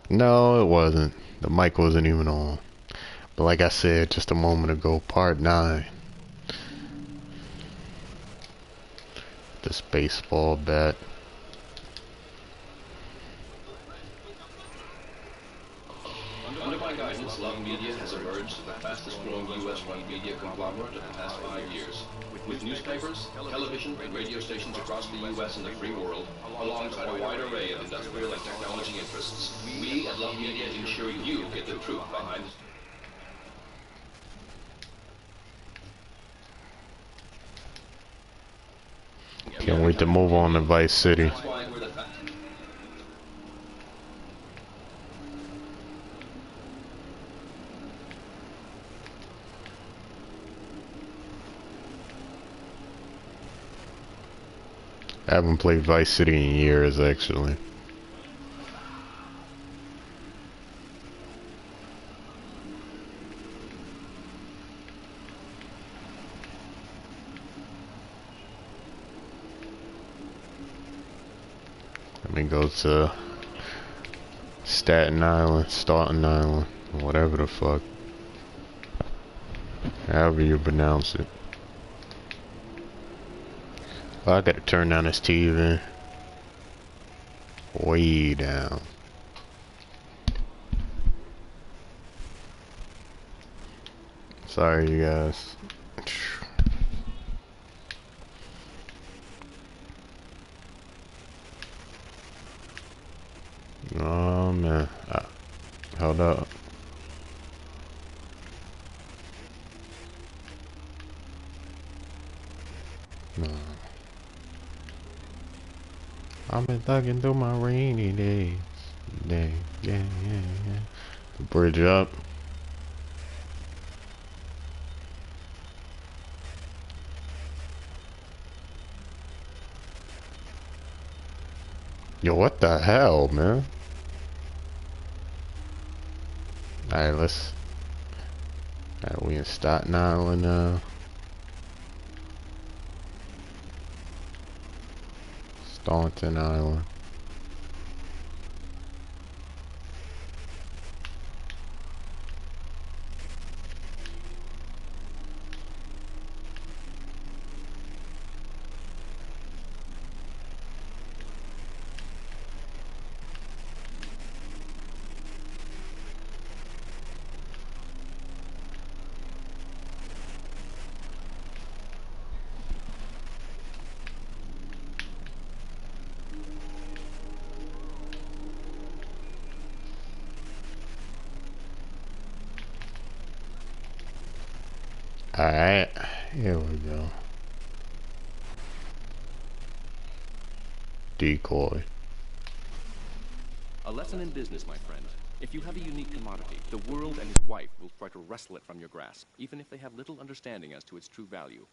No, it wasn't. The mic wasn't even on. But like I said just a moment ago, part 9. This baseball bat. Under my guidance, Love Media has emerged as the fastest-growing U.S.-run media conglomerate of the past 5 years. With newspapers, television, and radio stations across the U.S. and the free world, alongside a wide array of industrial and technology interests, we at Love Media ensure you get the truth behind it. Can't wait to move on to Vice City. That's why we're the I haven't played Vice City in years, actually. Let me go to Staten Island, whatever the fuck. However you pronounce it. Well, I gotta turn down this TV. Way down. Sorry, you guys. Oh man, hold up. No. I've been thugging through my rainy days. Yeah. The bridge up. Yo, what the hell, man? Alright, Alright, we in Staten Island now. Staunton Island. Alright, here we go. Decoy. A lesson in business, my friend. If you have a unique commodity, the world and his wife will try to wrestle it from your grasp, even if they have little understanding as to its true value.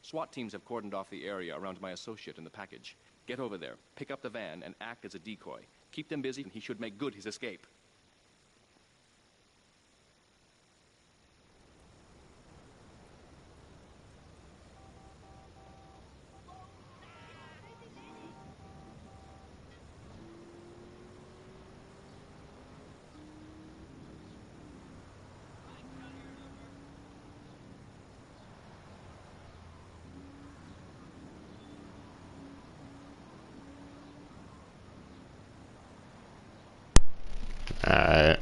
SWAT teams have cordoned off the area around my associate in the package. Get over there, pick up the van, and act as a decoy. Keep them busy, and he should make good his escape. Alright.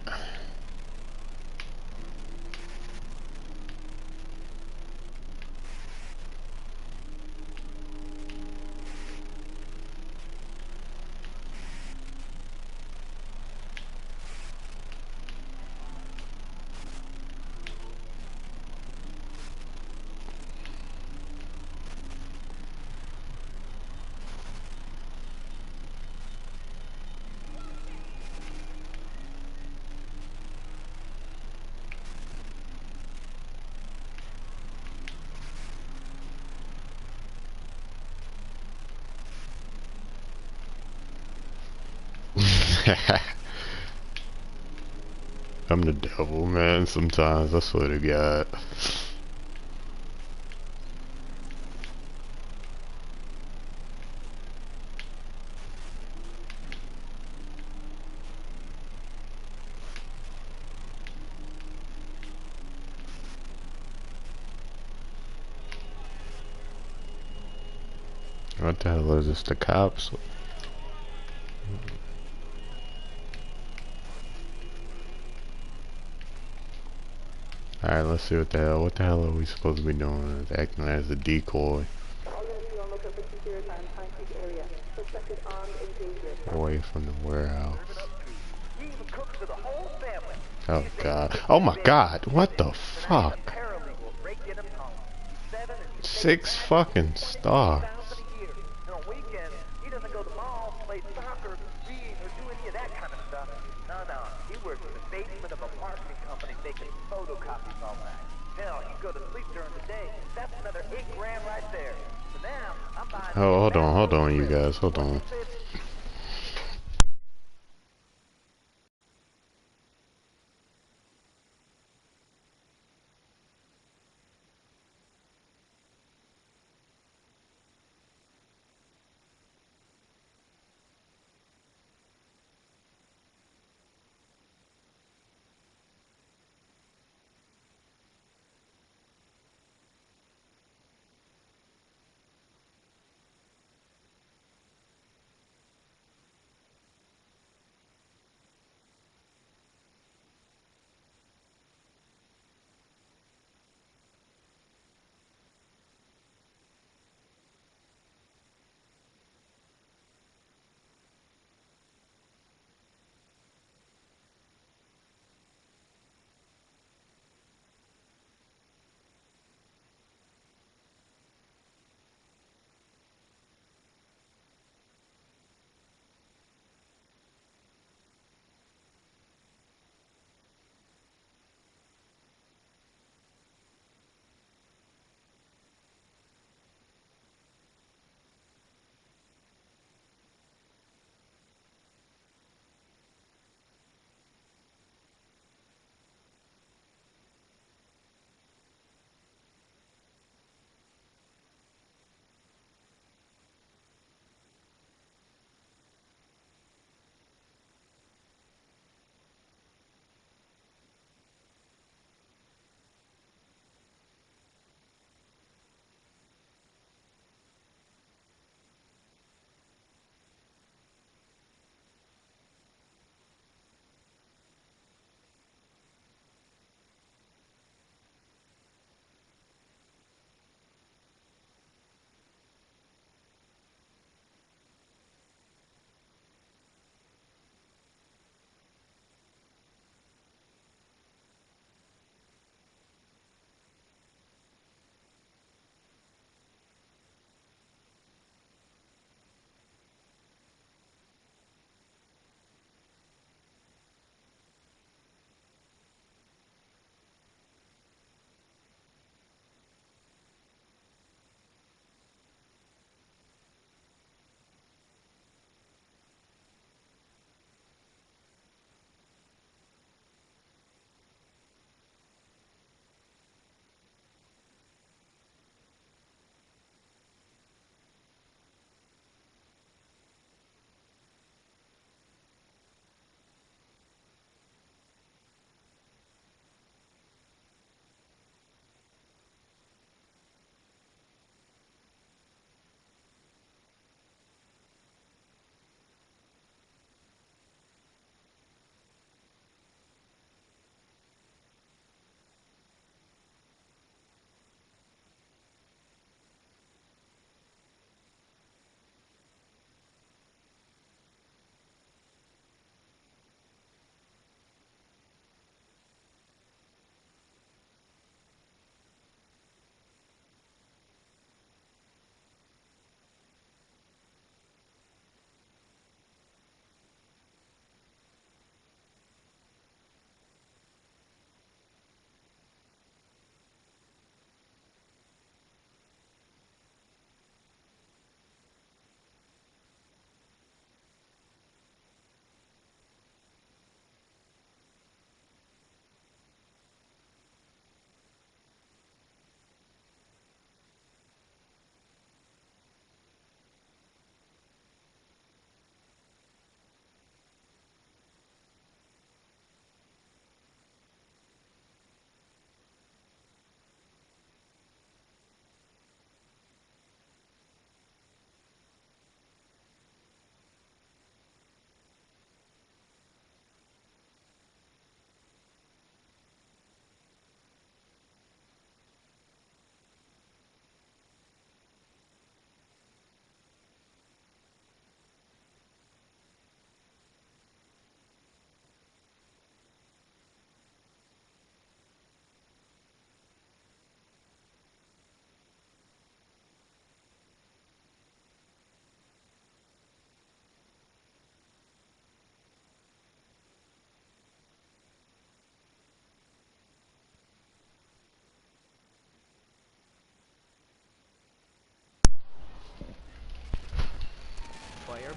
I'm the devil, man, sometimes, I swear to God. What the hell is this? The cops? Alright, let's see what the hell. What the hell are we supposed to be doing? Acting as a decoy. Away from the warehouse. Oh god. Oh my god. What the fuck? 6 fucking stars. Oh, hold on, you guys. Hold on.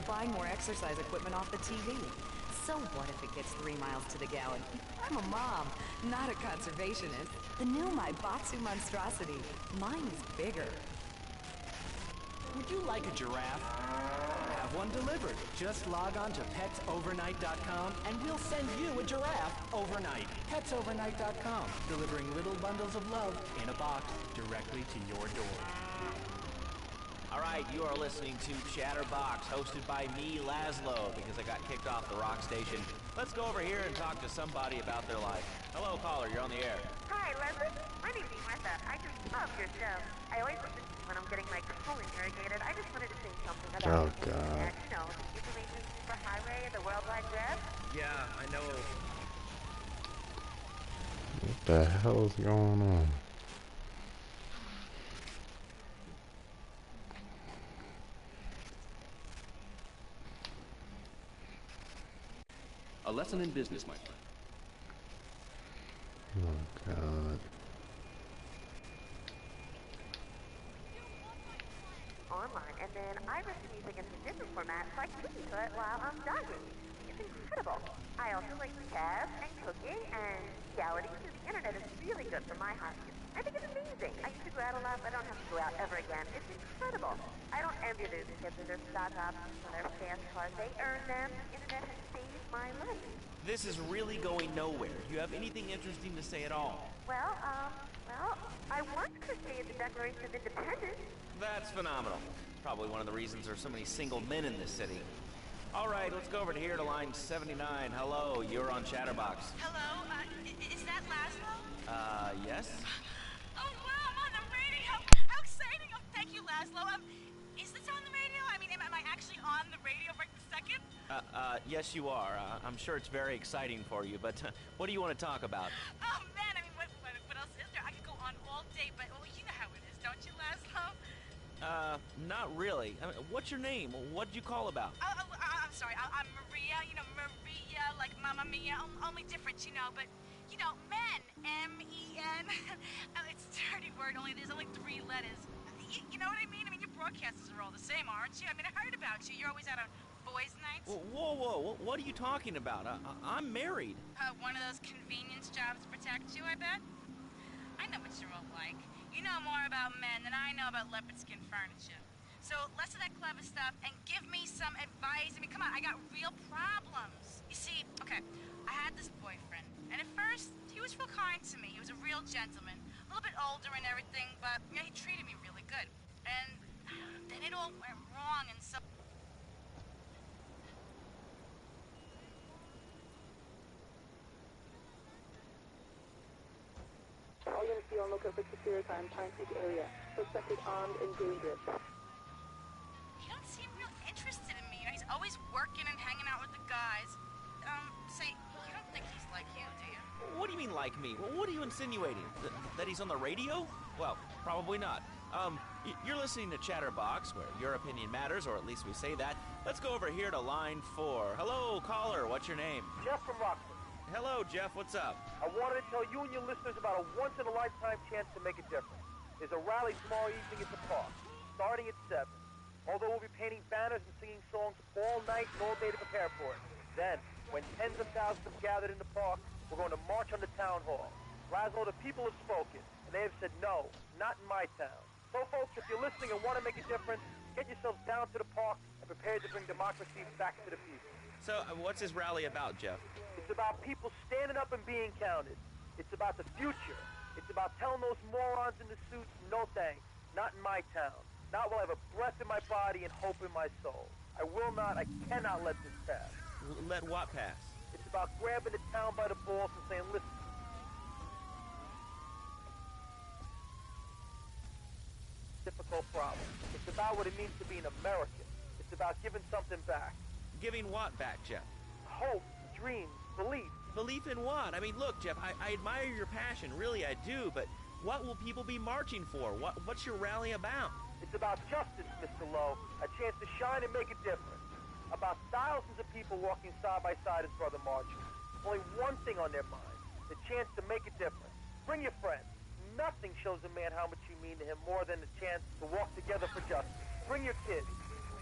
buying more exercise equipment off the TV. So what if it gets 3 miles to the gallon? I'm a mom, not a conservationist. The new My Batsu monstrosity. Mine is bigger. Would you like a giraffe? Have one delivered. Just log on to petsovernight.com and we'll send you a giraffe overnight. Petsovernight.com, delivering little bundles of love in a box directly to your door. All right, you are listening to Chatterbox, hosted by me, Laszlo, because I got kicked off the rock station. Let's go over here and talk to somebody about their life. Hello, caller, you're on the air. Hi, Leslie. My name's Martha. I just love your show. I always listen to you when I'm getting my colon irrigated. I just wanted to say something about Oh, the God. internet. You know, the information superhighway and the World Wide Web. Yeah, I know. What the hell is going on? A lesson in business, my friend. Oh, God. Online, and then I listen to music in some different formats so I can listen to it while I'm jogging. It's incredible. I also like jazz and cooking, and reality through the internet is really good for my heart. I think it's amazing. I used to go out a lot, but I don't have to go out ever again. It's incredible. I don't envy those kids with their stock ups or their fast cars. They earn them. The internet has saved my life. This is really going nowhere. Do you have anything interesting to say at all? Well, I once crocheted the Declaration of Independence. That's phenomenal. Probably one of the reasons there's so many single men in this city. All right, let's go over to here to line 79. Hello, you're on Chatterbox. Hello, is that Laszlo? Yes? Oh, wow, I'm on the radio. How exciting. Oh, thank you, Laszlo. Is this on the radio? I mean, am I actually on the radio right this second? Yes, you are. I'm sure it's very exciting for you, but what do you want to talk about? Oh, man, I mean, what else is there? I could go on all day, but, well, you know how it is, don't you, Laszlo? Not really. I mean, what's your name? What did you call about? I'm sorry. I'm Maria, Maria, like Mamma Mia, only different, but, men, M-E-N. It's a dirty word, there's only 3 letters. You know what I mean? I mean, your broadcasters are all the same, aren't you? I mean, I heard about you. You're always out on boys' nights. Whoa, what are you talking about? I'm married. One of those convenience jobs to protect you, I bet? I know what you're all like. You know more about men than I know about leopard skin furniture. So less of that clever stuff and give me some advice. I mean, come on, I got real problems. You see, okay, I had this boyfriend, and at first, he was real kind to me. He was a real gentleman, a little bit older and everything, but he treated me really good. And then it all went wrong, and so... All units be on lookout for secure time Peak area. Suspected armed and dangerous. He don't seem real interested in me. He's always working and hanging out with the guys. Say, you don't think he's like you, do you? What do you mean, like me? What are you insinuating? That he's on the radio? Well, probably not. You're listening to Chatterbox, where your opinion matters, or at least we say that. Let's go over here to line 4. Hello, caller. What's your name? Jeff from Rockford. Hello, Jeff. What's up? I wanted to tell you and your listeners about a once-in-a-lifetime chance to make a difference. There's a rally tomorrow evening at the park, starting at 7. Although we'll be painting banners and singing songs all night and all day to prepare for it. Then, when tens of thousands have gathered in the park, we're going to march on the town hall. Laszlo, the people have spoken, and they have said no, not in my town. So, folks, if you're listening and want to make a difference, get yourselves down to the park and prepare to bring democracy back to the people. So, what's this rally about, Jeff? It's about people standing up and being counted. It's about the future. It's about telling those morons in the suits, no thanks, not in my town. Not while I have a breath in my body and hope in my soul. I cannot let this pass. Let what pass? It's about grabbing the town by the balls and saying, listen, difficult problem. It's about what it means to be an American. It's about giving something back. Giving what back, Jeff? Hope, dreams, belief. Belief in what? I mean, look, Jeff, I admire your passion, really I do, but what will people be marching for? What's your rally about? It's about justice, Mr. Lowe, a chance to shine and make a difference. About thousands of people walking side by side as Brother Marching. Only one thing on their mind, the chance to make a difference. Bring your friends. Nothing shows a man how much you mean to him more than the chance to walk together for justice. Bring your kids.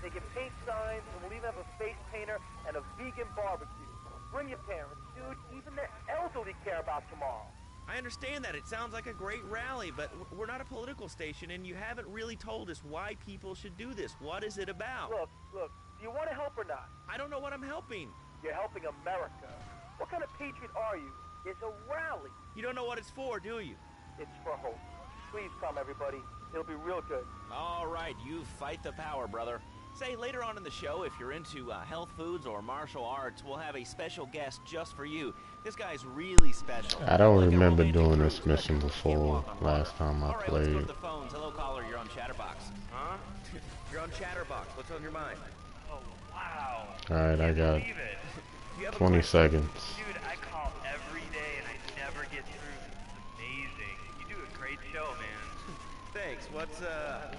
They can paint signs, and we'll even have a face painter and a vegan barbecue. Bring your parents, dude. Even the elderly care about tomorrow. I understand that. It sounds like a great rally, but we're not a political station, and you haven't really told us why people should do this. What is it about? Look, do you want to help or not? I don't know what I'm helping. You're helping America. What kind of patriot are you? It's a rally. You don't know what it's for, do you? It's for hope. Please come, everybody. It'll be real good. All right, you fight the power, brother. Say, later on in the show, if you're into health foods or martial arts, we'll have a special guest just for you. This guy's really special. I don't remember doing this mission before last time I All right, played. let's go to the phones. Hello, caller. You're on Chatterbox. Huh? You're on Chatterbox. What's on your mind? Oh, wow. Alright, I got Believe it. You have a 20 question? seconds. Dude, I call every day and I never get through. It's amazing. You do a great show, man. Thanks. What's up?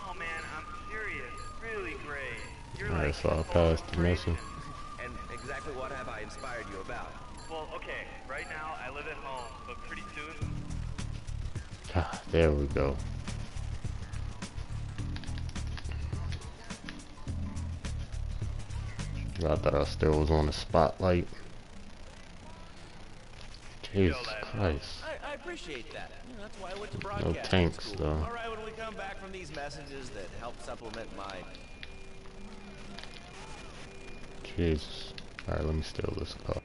Oh, man, I'm serious. Really great. You're Alright, like so I full passed of the mission. And exactly what have I inspired you about? Well, okay. Right now, I live at home, but pretty soon... Ah, there we go. I thought I still was on the spotlight. Jesus Christ. I appreciate that. You know, that's why I went to No broadcasting tanks, school. though. All right, when we come back from these messages that help supplement my... Jesus. Alright, let me steal this car.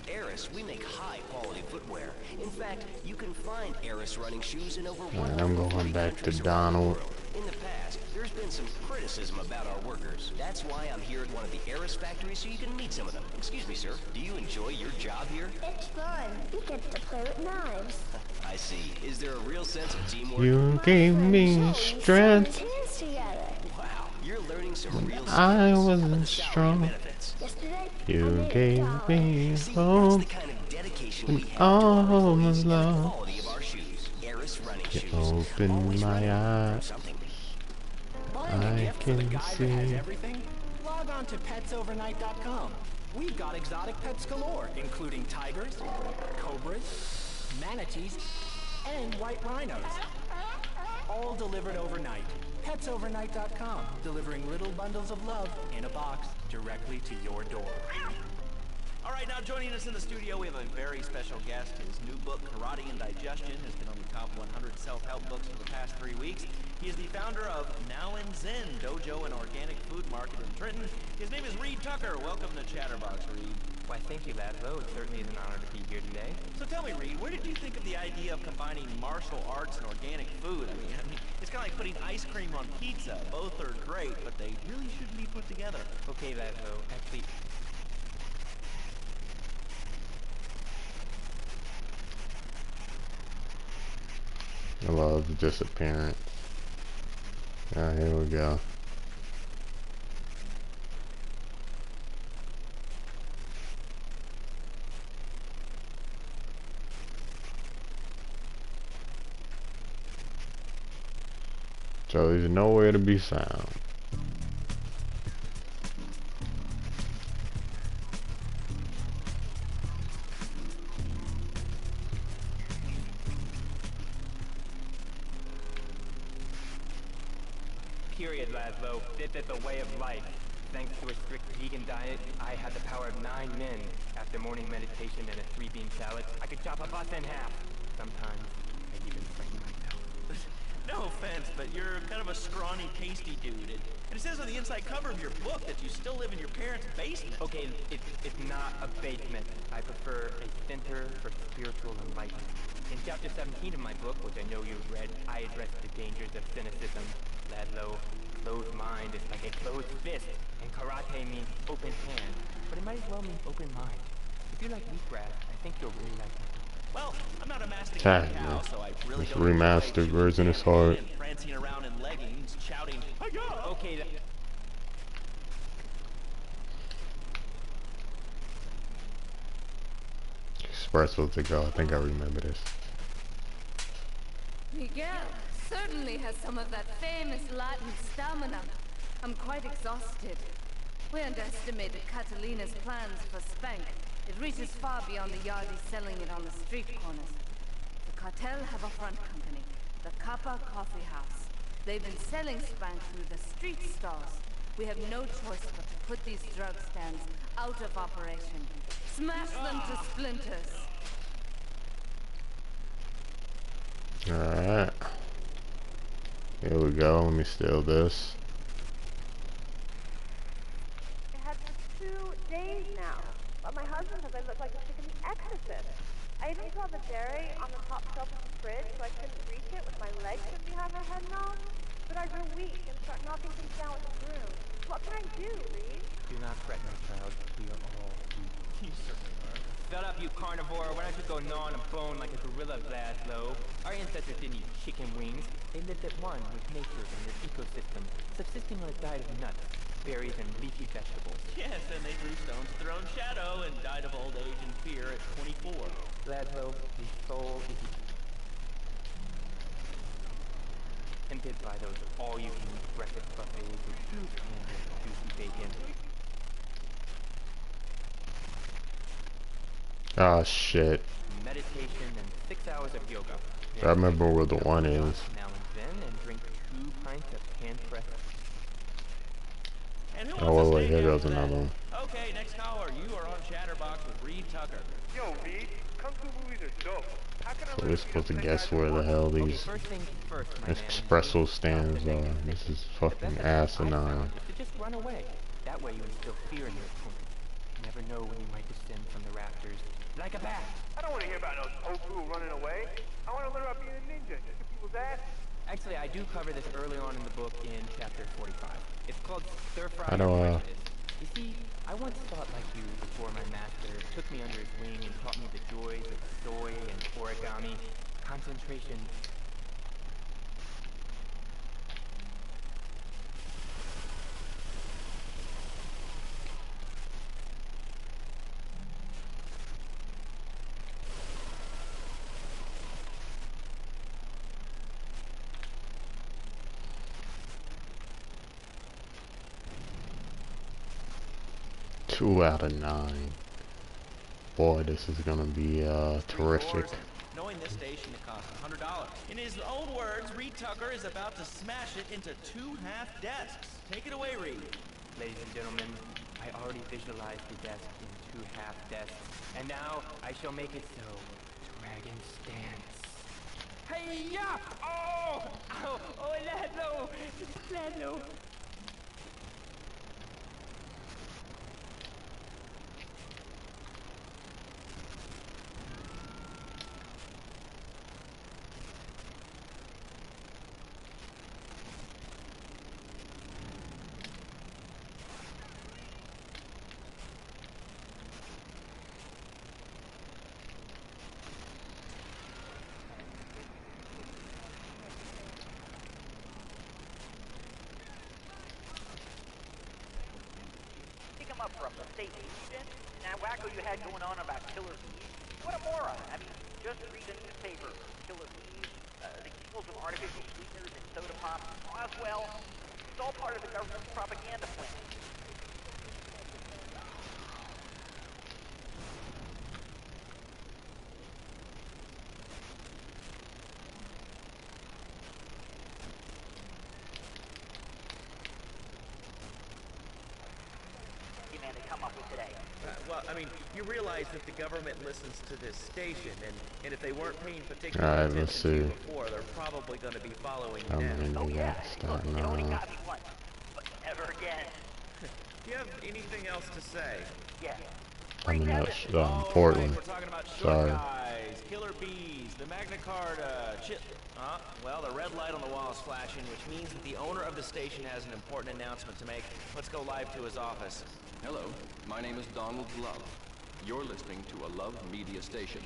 Eris, we make high-quality footwear. In fact, you can find Eris running shoes in over Alright, I'm going back to Donald. In the past, there's been some criticism about our workers. That's why I'm here at one of the Eris factories so you can meet some of them. Excuse me, sir. Do you enjoy your job here? It's fun. We get to play with knives. I see. Is there a real sense of teamwork? You gave me strength. Hands together. Wow, you're learning some real skills. I wasn't strong. Yesterday, You gave me hope. And all was lost. You opened my eyes. I can see. Everything? Log on to petsovernight.com. We've got exotic pets galore, including tigers, cobras, manatees, and white rhinos. All delivered overnight. Petsovernight.com, delivering little bundles of love in a box directly to your door. All right, now joining us in the studio, we have a very special guest. His new book, Karate and Digestion, has been on the top 100 self-help books for the past 3 weeks. He is the founder of Now and Zen Dojo and Organic Food Market in Trenton. His name is Reed Tucker. Welcome to Chatterbox, Reed. Why, thank you, Laszlo. It certainly is an honor to be here today. So tell me, Reed, where did you think of the idea of combining martial arts and organic food? I mean, it's kind of like putting ice cream on pizza. Both are great, but they really shouldn't be put together. Okay, Laszlo. Actually, I love the disappearance. Ah, here we go. So he's nowhere to be found. period, Laszlo. This is a way of life. Thanks to a strict vegan diet, I had the power of 9 men. After morning meditation and a 3-bean salad, I could chop a bus in half. Sometimes, I even frighten myself. No offense, but you're kind of a scrawny, pasty dude. And it says on the inside cover of your book that you still live in your parents' basement. Okay, it's not a basement. I prefer a center for spiritual enlightenment. In chapter 17 of my book, which I know you've read, I address the dangers of cynicism. Laszlo, closed mind is like a closed fist, and karate means open hand, but it might as well mean open mind. If you like wheatgrass, I think you'll really like it. Well, I'm not a master Tag, cow, so I really this don't remastered version is hard. and prancing around in leggings, shouting, "Hi-ya!" Okay, Espresso to go. I think I remember this. Miguel certainly has some of that famous Latin stamina. I'm quite exhausted. We underestimated Catalina's plans for Spank. It reaches far beyond the yardies selling it on the street corners. The cartel have a front company. The Kappa Coffee House. They've been selling Spank through the street stalls. We have no choice but to put these drug stands out of operation. Smash them to splinters. Alright. Here we go. Let me steal this. I had for 2 days now, but my husband says I look like a chicken exorcist. I even saw the dairy on the top shelf of the fridge, so I couldn't reach it with my legs pinned behind my head and all. But I grew weak and start knocking things down with a broom. What can I do, Reed? Do not fret, my child. We are all weak. You certainly are. Shut up, you carnivore. Why don't you go gnaw on a bone like a gorilla, Laszlo? Our ancestors didn't eat chicken wings. They lived at one with nature and their ecosystem, subsisting on a diet of nuts, berries, and leafy vegetables. Yes, and they drew stones to their own shadow and died of old age and fear at 24. Laszlo, the soul is tempted by those all-you-can-eat breakfast buffets with huge cans of juicy bacon. Ah, shit. Meditation and 6 hours of yoga. I remember where the one is. Now and then, and drink 2 pints of hand-pressed. And who Oh, wants to wait, stay here down goes for that? another one. Okay, next caller. You are on Chatterbox with Reed Tucker. Yo, Reed, Kung Fu movies are dope. How can I So we're supposed to guess where the hell these First things first, my man. espresso stands are. This is fucking asinine. To just run away. That way you instill fear in your opponent. You never know when you might descend from the rafters like a bat. I don't want to hear about no tofu running away. I want to learn about being a ninja and kicking people's ass. Actually, I do cover this early on in the book in chapter 45. It's called Stir Fry. I know, You see, I once thought like you before my master took me under his wing and taught me the joys of soy and origami, concentration. Two out of 9. Boy, this is gonna be terrific. Knowing this station it costs $100. In his own words, Reed Tucker is about to smash it into 2 half desks. Take it away, Reed. Ladies and gentlemen, I already visualized the desk in 2 half desks, and now I shall make it so. Dragon stance. Hey-ya! Oh! Oh, oh, Laszlo! Laszlo! Up from the state agent, that wacko you had going on about killer bees. What a moron. I mean, just read the newspaper. Killer bees, the evils of artificial sweeteners and soda pop. Well, it's all part of the government's propaganda plan. Well, I mean, you realize that the government listens to this station, and if they weren't paying particular Alright, attention let's to you see. before, they're probably going to be following How you many now. we got? Starting It only off. got me once, but never again. Do you have anything else to say? Yeah. I mean, All Portland. right, we're talking about short Sorry. guys, killer bees, the Magna Carta, well, the red light on the wall is flashing, which means that the owner of the station has an important announcement to make. Let's go live to his office. Hello, my name is Donald Love. You're listening to a Love Media station.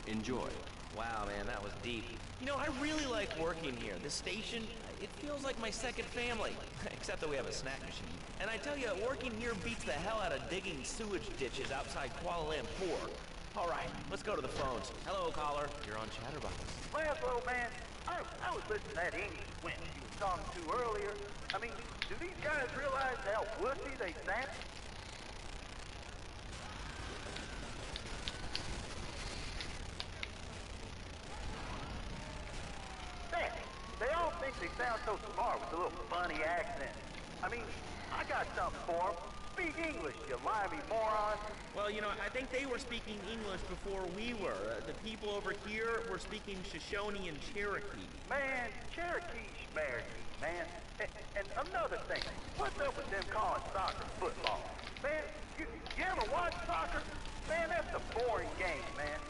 Enjoy. Wow, man, that was deep. You know, I really like working here. This station, it feels like my second family. Except that we have a snack machine. And I tell you, working here beats the hell out of digging sewage ditches outside Kuala Lumpur. All right, let's go to the phones. Hello, caller. You're on Chatterbox. Well, man, I was listening to that English wench you was talking to earlier. I mean, do these guys realize how wussy they sound? They sound so smart with a little funny accent. I mean, I got something for them. Speak English, you limey moron. Well, you know, I think they were speaking English before we were. The people over here were speaking Shoshone and Cherokee. Man, Cherokee Schmerokee, man. And another thing, what's up with them calling soccer football? Man, you ever watch soccer? Man, that's a boring game, man.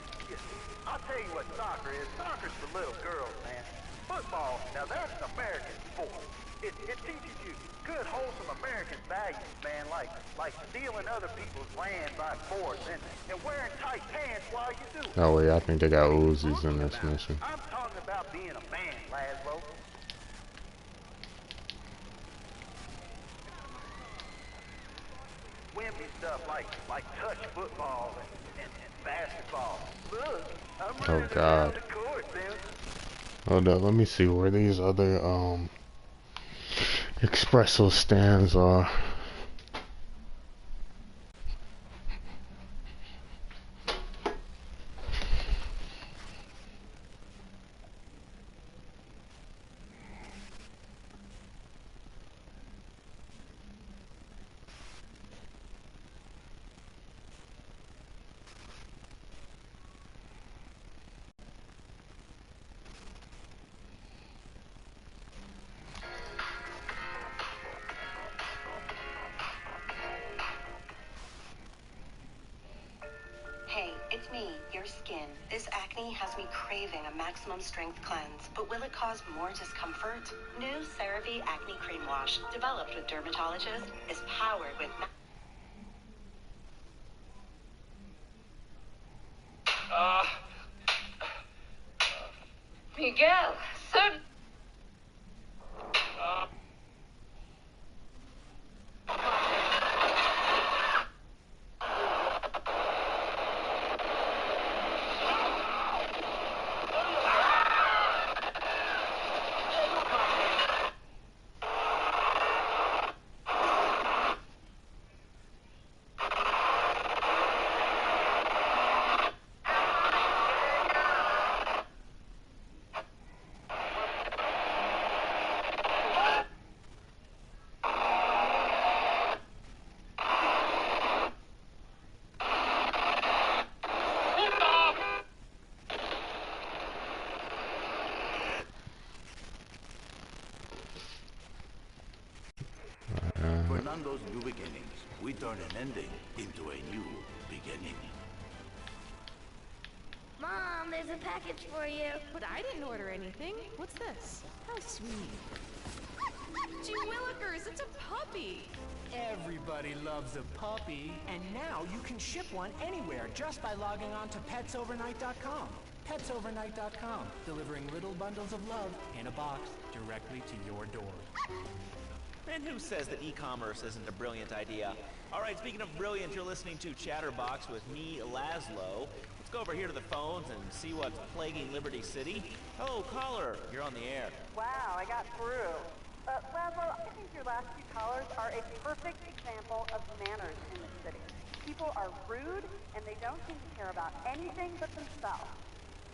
I'll tell you what soccer is. Soccer's for little girls, man. Football, now that's an American sport. It teaches you good, wholesome American values, man, like stealing other people's land by force and wearing tight pants while you do it. Oh wait, I think they got Uzis in this mission. I'm talking about being a man, Laszlo. Wimpy stuff like touch football and basketball. Look, I'm Oh running God. around the court, man. Hold up, let me see where these other espresso stands are. Hey, it's me, your skin. This acne has me craving a maximum strength cleanse, but will it cause more discomfort? New CeraVe Acne Cream Wash, developed with dermatologists, is powered with... Miguel, sir. Fernando's new beginnings. We turn an ending into a new beginning. Mom, there's a package for you. But I didn't order anything. What's this? How sweet. Gee willikers, it's a puppy. Everybody loves a puppy. And now you can ship one anywhere just by logging on to petsovernight.com. Petsovernight.com, delivering little bundles of love in a box directly to your door. And who says that e-commerce isn't a brilliant idea? All right, speaking of brilliant, you're listening to Chatterbox with me, Laszlo. Let's go over here to the phones and see what's plaguing Liberty City. Oh, caller, you're on the air. Wow, I got through. Laszlo, I think your last two callers are a perfect example of manners in this city. People are rude, and they don't seem to care about anything but themselves.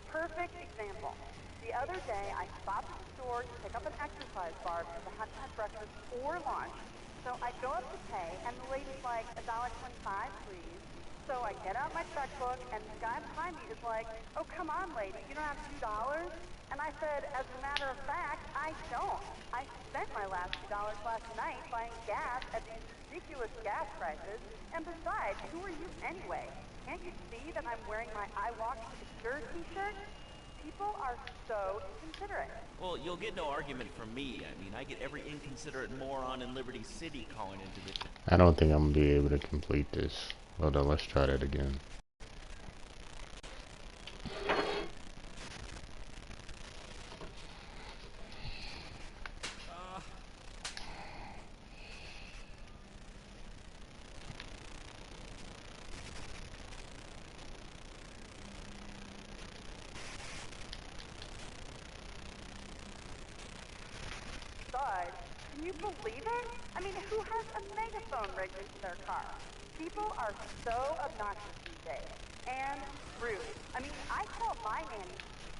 Perfect example. The other day, I stopped at the store to pick up an exercise bar because I hadn't had breakfast or lunch. So I go up to pay, and the lady's like, $1.25, please. So I get out my checkbook, and the guy behind me is like, oh, come on, lady, you don't have $2? And I said, as a matter of fact, I don't. I spent my last $2 last night buying gas at these ridiculous gas prices. And besides, who are you anyway? Can't you see that I'm wearing my I Walk to the Cure t-shirt? People are so inconsiderate. Well, you'll get no argument from me. I mean, I get every inconsiderate moron in Liberty City calling into this. I don't think I'm gonna be able to complete this. Hold on, let's try that again. Can you believe it? I mean, who has a megaphone rigged into their car? People are so obnoxious these days. And rude. I mean, I call my nanny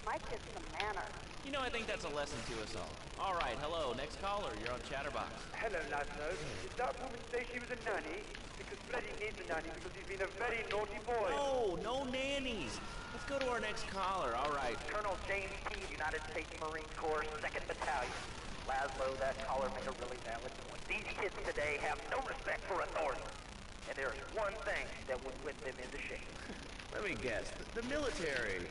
my kids some manners. You know, I think that's a lesson to us all. All right, hello, next caller. You're on Chatterbox. Hello, Laszlo. Did that woman say she was a nanny? Because Freddie needs a nanny because he's been a very naughty boy. No, no nannies. Let's go to our next caller. All right. Colonel James T., United States Marine Corps, 2nd Battalion. Laszlo, that caller made a really valid point. These kids today have no respect for authority. And there's one thing that would whip them into shape. Let me guess. The military.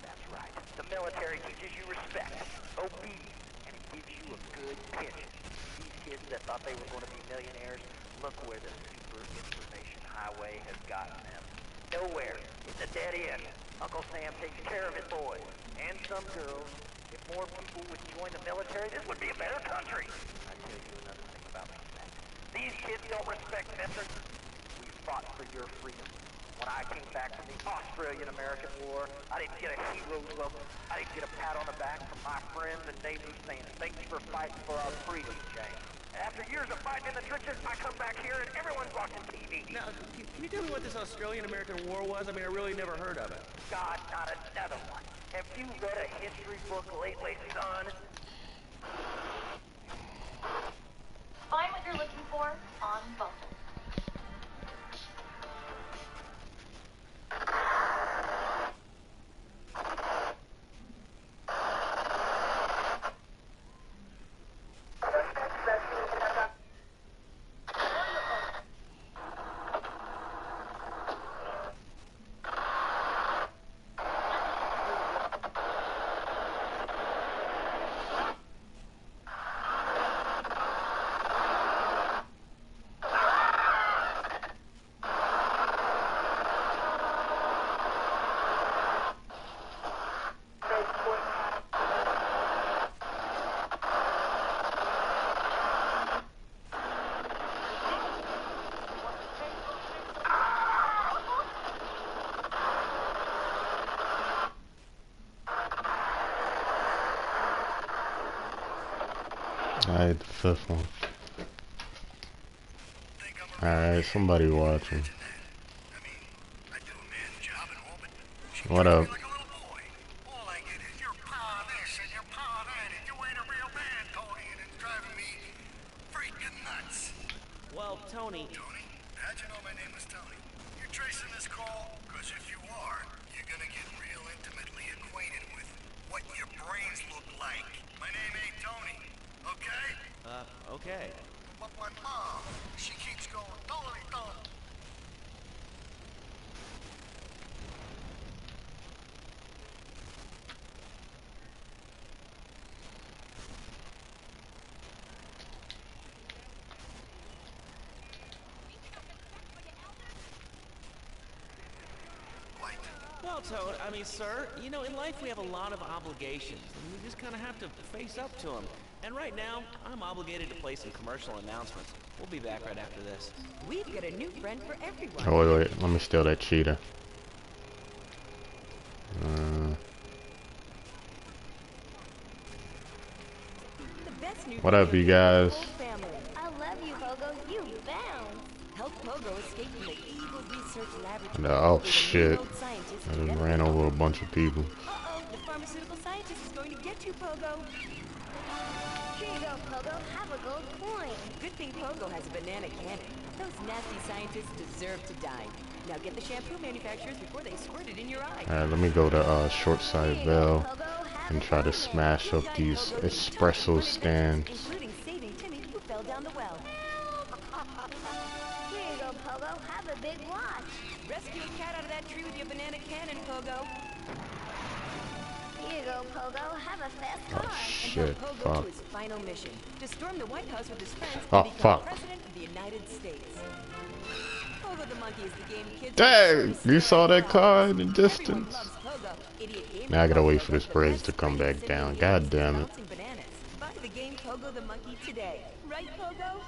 That's right. The military teaches you respect, obedience, and it gives you a good pension. These kids that thought they were going to be millionaires, look where the super information highway has gotten them. Nowhere. It's a dead end. Uncle Sam takes care of his boys. And some girls. If more people would join the military, this would be a better country. I tell you another thing about respect. These kids don't respect veterans. We fought for your freedom. When I came back from the Australian-American War, I didn't get a hero's welcome. I didn't get a pat on the back from my friends and neighbors saying, thank you for fighting for our freedom, James. After years of fighting in the trenches, I come back here and everyone's watching TV. Now, can you tell me what this Australian-American War was? I mean, I really never heard of it. God, not another one. Have you read a history book lately, son? Find what you're looking for on Bumble. Alright, the fifth one. Alright, somebody watching. What up? Well, Tony. Tony? How'd you know my name was Tony? You're tracing this call? Because if you are, you're gonna get real intimately acquainted with what your brains look like. My name ain't Tony, okay? Okay. But my mom, she keeps going, Tony, Tony. Well, Toad, I mean, sir, you know, in life we have a lot of obligations, and we just kind of have to face up to them. And right now, I'm obligated to play some commercial announcements. We'll be back right after this. We've got a new friend for everyone. Oh, wait, let me steal that cheetah. What up, you guys? I love you, Pogo. You bound. Help Pogo escape from the evil research laboratory. No, oh shit. I just ran over a bunch of people. Uh-oh, the pharmaceutical scientist is going to get you, Pogo. Here you go, Pogo. Have a gold coin. Good thing Pogo has a banana cannon. Those nasty scientists deserve to die. Now get the shampoo manufacturers before they squirt it in your eye. Alright, let me go to Short Side Bell and try to smash up these espresso stands. Including saving Timmy, who fell down the well. Here you go, Pogo. Have a big watch. Rescue a cat out of that tree with your banana cannon, Pogo. Here you go, Pogo. Have a fast car. Shit, Pogo fuck. to his final mission, to storm the White House with his friends Oh, and become fuck. President of the United States. Pogo the Monkey is the game kids... Dang, you saw that car in the distance? Now I gotta wait for this bridge to come back down. God damn it. Buy the game Pogo the Monkey today. Right, Pogo?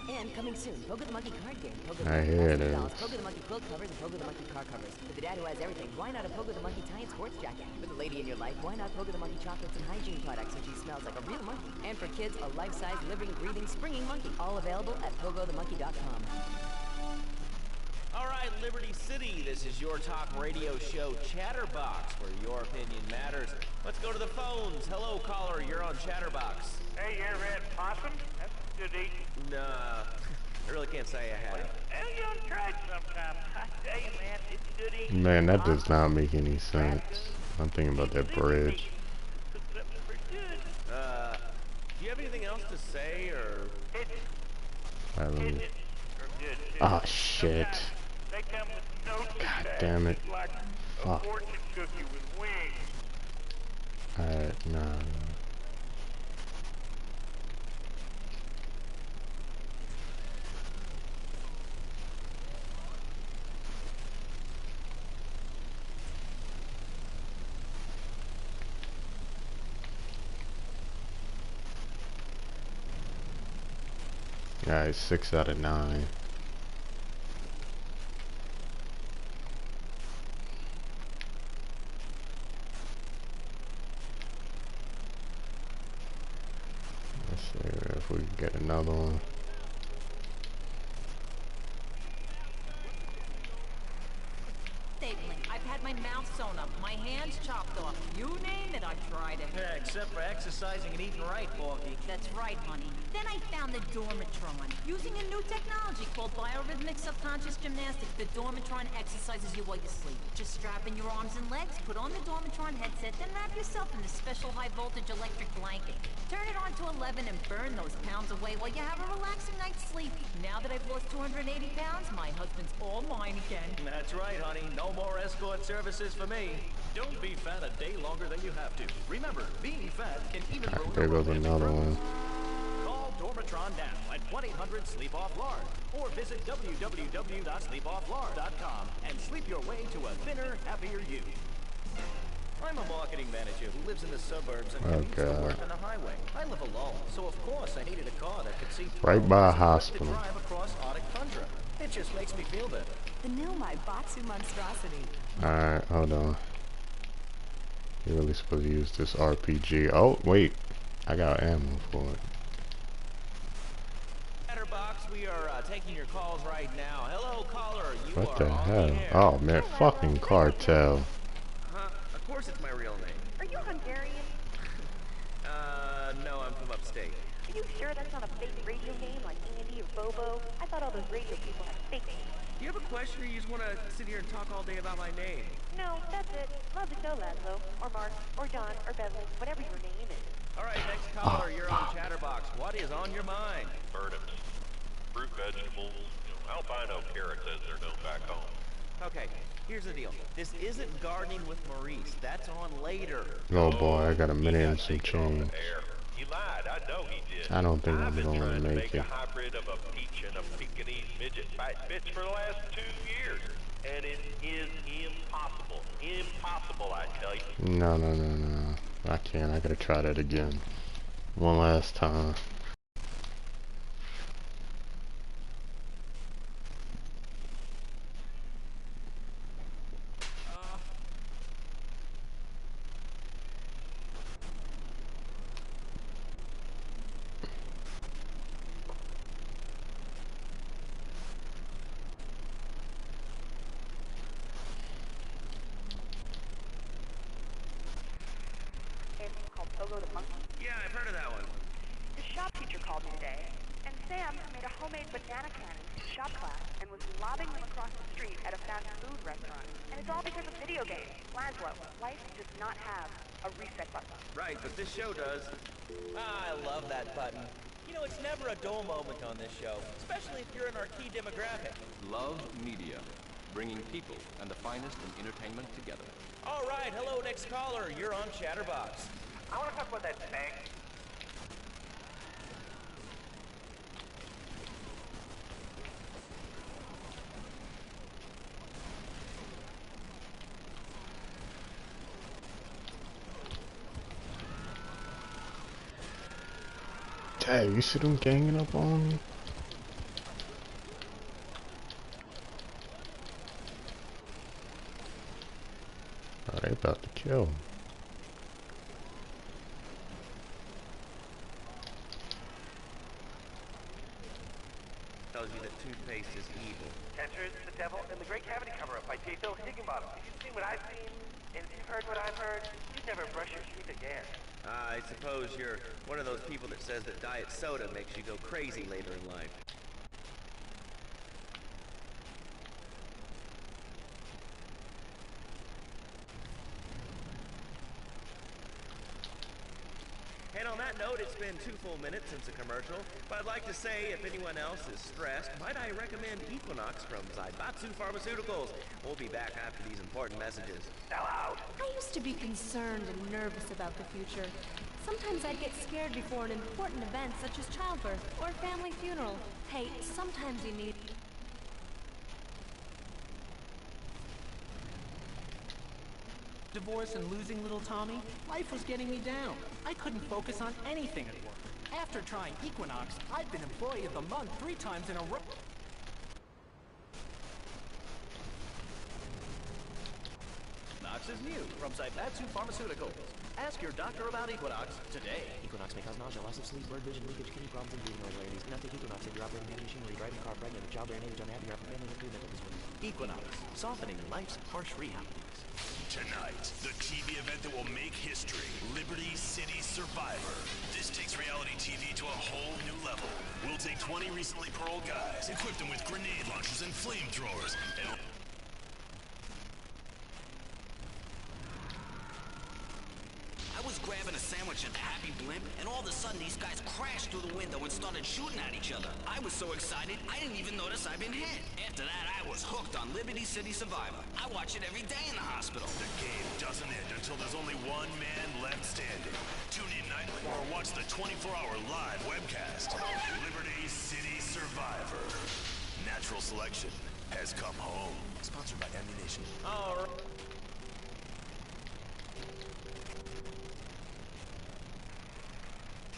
And coming soon, Pogo the Monkey card game. Pogo the I Monkey hear plastic it dolls, is. Pogo the Monkey quilt covers, and Pogo the Monkey car covers. For the dad who has everything, why not a Pogo the Monkey tie and sports jacket? For the lady in your life, why not Pogo the Monkey chocolates and hygiene products so she smells like a real monkey? And for kids, a life-size, living, breathing, springing monkey. All available at pogothemonkey.com. Alright, Liberty City, this is your talk radio show Chatterbox, where your opinion matters. Let's go to the phones. Hello, caller, you're on Chatterbox. Hey, you ever had possum? That's good eating. Nah, I really can't say I have. Well, you ought to try it sometime. I tell you, man, it's good eating. Man, that does not make any sense. I'm thinking about that bridge. Do you have anything else to say, or? Alright, let me... Oh, shit. They come with no God damn it. like Fuck. a fortune cookie with wings. Alright, nah. Alright, 6 out of 9. Let's see if we can get another one. Stapling. I've had my mouth sewn up, my hands chopped off. You name it, I've tried it. Yeah, except for exercising and eating right, Porky. That's right, honey. Then I found the Dormatron. Using a new technology called biorhythmic subconscious gymnastics, the Dormatron exercises you while you sleep. Just strap in your arms and legs, put on the Dormatron headset, then wrap yourself in the special high-voltage electric blanket. Turn it on to 11 and burn those pounds away while you have a relaxing night's sleep. Now that I've lost 280 pounds, my husband's all mine again. That's right, honey. No more escort services for me. Don't be fat a day longer than you have to. Remember, being fat can even ruin There your goes another one. Call Dormatron now at 1-800-SLEEP-OFF-LARD or visit www.sleepofflard.com and sleep your way to a thinner, happier you. I'm a marketing manager who lives in the suburbs and commutes to work on the highway. I live alone, so of course I needed a car that could see Right by a to hospital. drive across Arctic tundra. It just makes me feel better. The new My Batsu monstrosity. Alright, hold on. You're really supposed to use this RPG. Oh, wait. I got ammo for it. Chatterbox, we are taking your calls right now. Hello, caller. You What are the on hell? the air. Oh, man. Fucking cartel. Huh? Of course it's my real name. Are you Hungarian? No, I'm from upstate. Are you sure that's not a fake radio name like Andy or Bobo? I thought all those radio people had fake names. Do you have a question, or you just want to sit here and talk all day about my name? No, that's it. Love the show, Laszlo. Or Mark. Or John. Or Beverly. Whatever your name is. All right, next caller, you're on Chatterbox. What is on your mind? Turnips, fruit vegetables, albino carrots as they're known back home. Okay, here's the deal. This isn't gardening with Maurice. That's on later. Oh boy, I got a minute and some change. He lied, I know he did. I don't think I've I'm been gonna trying to make make it. a hybrid of a peach and a Pekingese midget fight fits for the last 2 years. And it is impossible. Impossible, I tell you. No, no, no, no. I can't. I gotta try that again. One last time. It's called Pogo the Monkey. Yeah, I've heard of that one. The shop teacher called me today, and Sam made a homemade banana cannon for shop class and was lobbing them across the street at a fast food restaurant. And it's all because of video games. Laszlo, life does not have a reset button. Right, but this show does. I love that button. You know, it's never a dull moment on this show, especially if you're in our key demographic. Love Media, bringing people and the finest in entertainment together. All right, hello, next caller. You're on Chatterbox. I want to talk about that tank. Dang, you see them ganging up on me? Oh, they about to kill me. tells you that toothpaste is evil. Dentures, the Devil, and the Great Cavity Cover-Up by J. Phil Higginbottom. If you've seen what I've seen, and if you've heard what I've heard, you'd never brush your teeth again. I suppose you're one of those people that says that diet soda makes you go crazy later in life. And on that note, it's been 2 full minutes since a commercial, but I'd like to say if anyone else is stressed, might I recommend Equinox from Zaibatsu Pharmaceuticals. We'll be back after these important messages. Now out! I used to be concerned and nervous about the future. Sometimes I'd get scared before an important event such as childbirth or family funeral. Hey, sometimes you need... Divorce and losing little Tommy, life was getting me down. I couldn't focus on anything at work. After trying Equinox, I've been Employee of the Month 3 times in a row. Equinox is new from Zaibatsu Pharmaceuticals. Ask your doctor about Equinox today. Equinox may cause nausea, loss of sleep, blurred vision, leakage, kidney problems, and breathing irregularities. Do not take Equinox if you're operating heavy machinery, driving a car, pregnant, of childbearing age, unhappy, or have a family history of mental disorders. Equinox, softening life's harsh realities. Tonight, the TV event that will make history, Liberty City Survivor. This takes reality TV to a whole new level. We'll take 20 recently paroled guys, equip them with grenade launchers and flamethrowers, and... I was grabbing a sandwich at the Happy Blimp, and all of a sudden these guys crashed through the window and started shooting at each other. I was so excited, I didn't even notice I'd been hit. After that, I was hooked on Liberty City Survivor. I watch it every day in the hospital. The game doesn't end until there's only one man left standing. Tune in nightly or watch the 24-hour live webcast. Liberty City Survivor. Natural selection has come home. Sponsored by Ammunition. All right.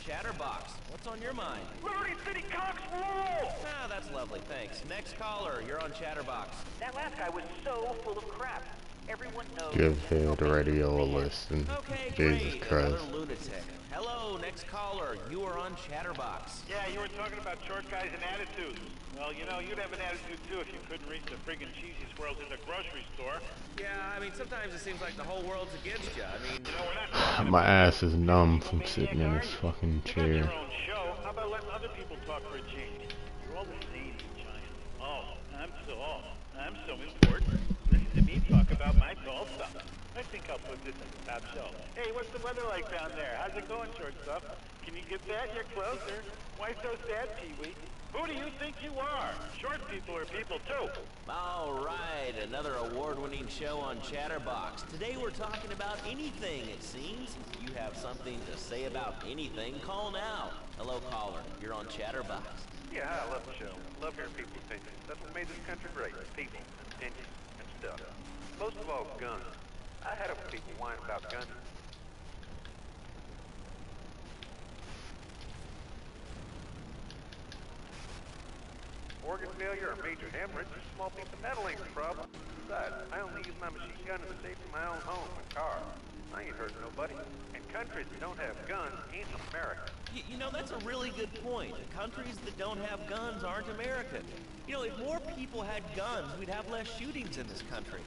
Chatterbox, what's on your mind? Liberty City Cox rule! Ah, that's lovely, thanks. Next caller, you're on Chatterbox. That last guy was so full of crap. Everyone knows... Give him the radio a listen. Okay, Jesus great. Christ. Another lunatic. Hello, next caller, you are on Chatterbox. Yeah, you were talking about short guys and attitudes. Well, you know, you'd have an attitude too if you couldn't reach the friggin' cheesy squirrels in the grocery store. Yeah, I mean, sometimes it seems like the whole world's against you. I mean, you know, we're not... My ass is numb from sitting in this fucking You got chair. your own show. How about letting other people talk for a change? You're all the same, giant. Oh, I'm so important. Listen to me talk about my tall stuff. I think I'll put this in the top shelf. Hey, what's the weather like down there? How's it going, short stuff? Can you get that? You're closer. Why so sad, Pee-wee? Who do you think you are? Short people are people too. all right, another award-winning show on Chatterbox. Today we're talking about anything, it seems. If you have something to say about anything, call now. Hello, caller. You're on Chatterbox. Yeah, I love the show. Love hearing people's opinions. That's what made this country great. People, opinions, and stuff. Most of all, guns. I had up with people whine about guns. Organ failure or major hemorrhage, a small piece of metal ain't the problem. Besides, I only use my machine gun in the safety of my own home and car. I ain't hurting nobody. And countries that don't have guns ain't America. You know, that's a really good point. Countries that don't have guns aren't American. You know, if more people had guns, we'd have less shootings in this country.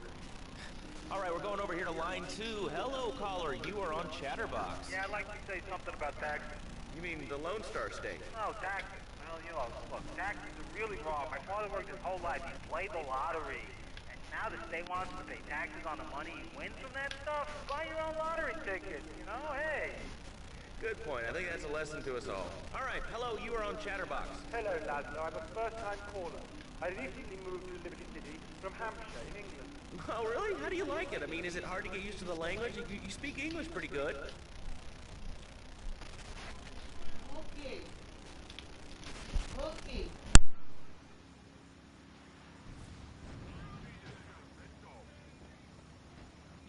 All right, we're going over here to line 2. Hello, caller. You are on Chatterbox. Yeah, I'd like to say something about taxes. You mean the Lone Star State? No, taxes. Well, you know, look, taxes are really wrong. My father worked his whole life. He played the lottery. And now the state wants to pay taxes on the money he wins from that stuff. Buy your own lottery ticket, you know? Hey. Good point. I think that's a lesson to us all. All right, hello, you are on Chatterbox. Hello, Laszlo. I'm a first-time caller. I recently moved to Liberty City from Hampshire in England. Oh, really? How do you like it? I mean, is it hard to get used to the language? You speak English pretty good. Okay. Okay.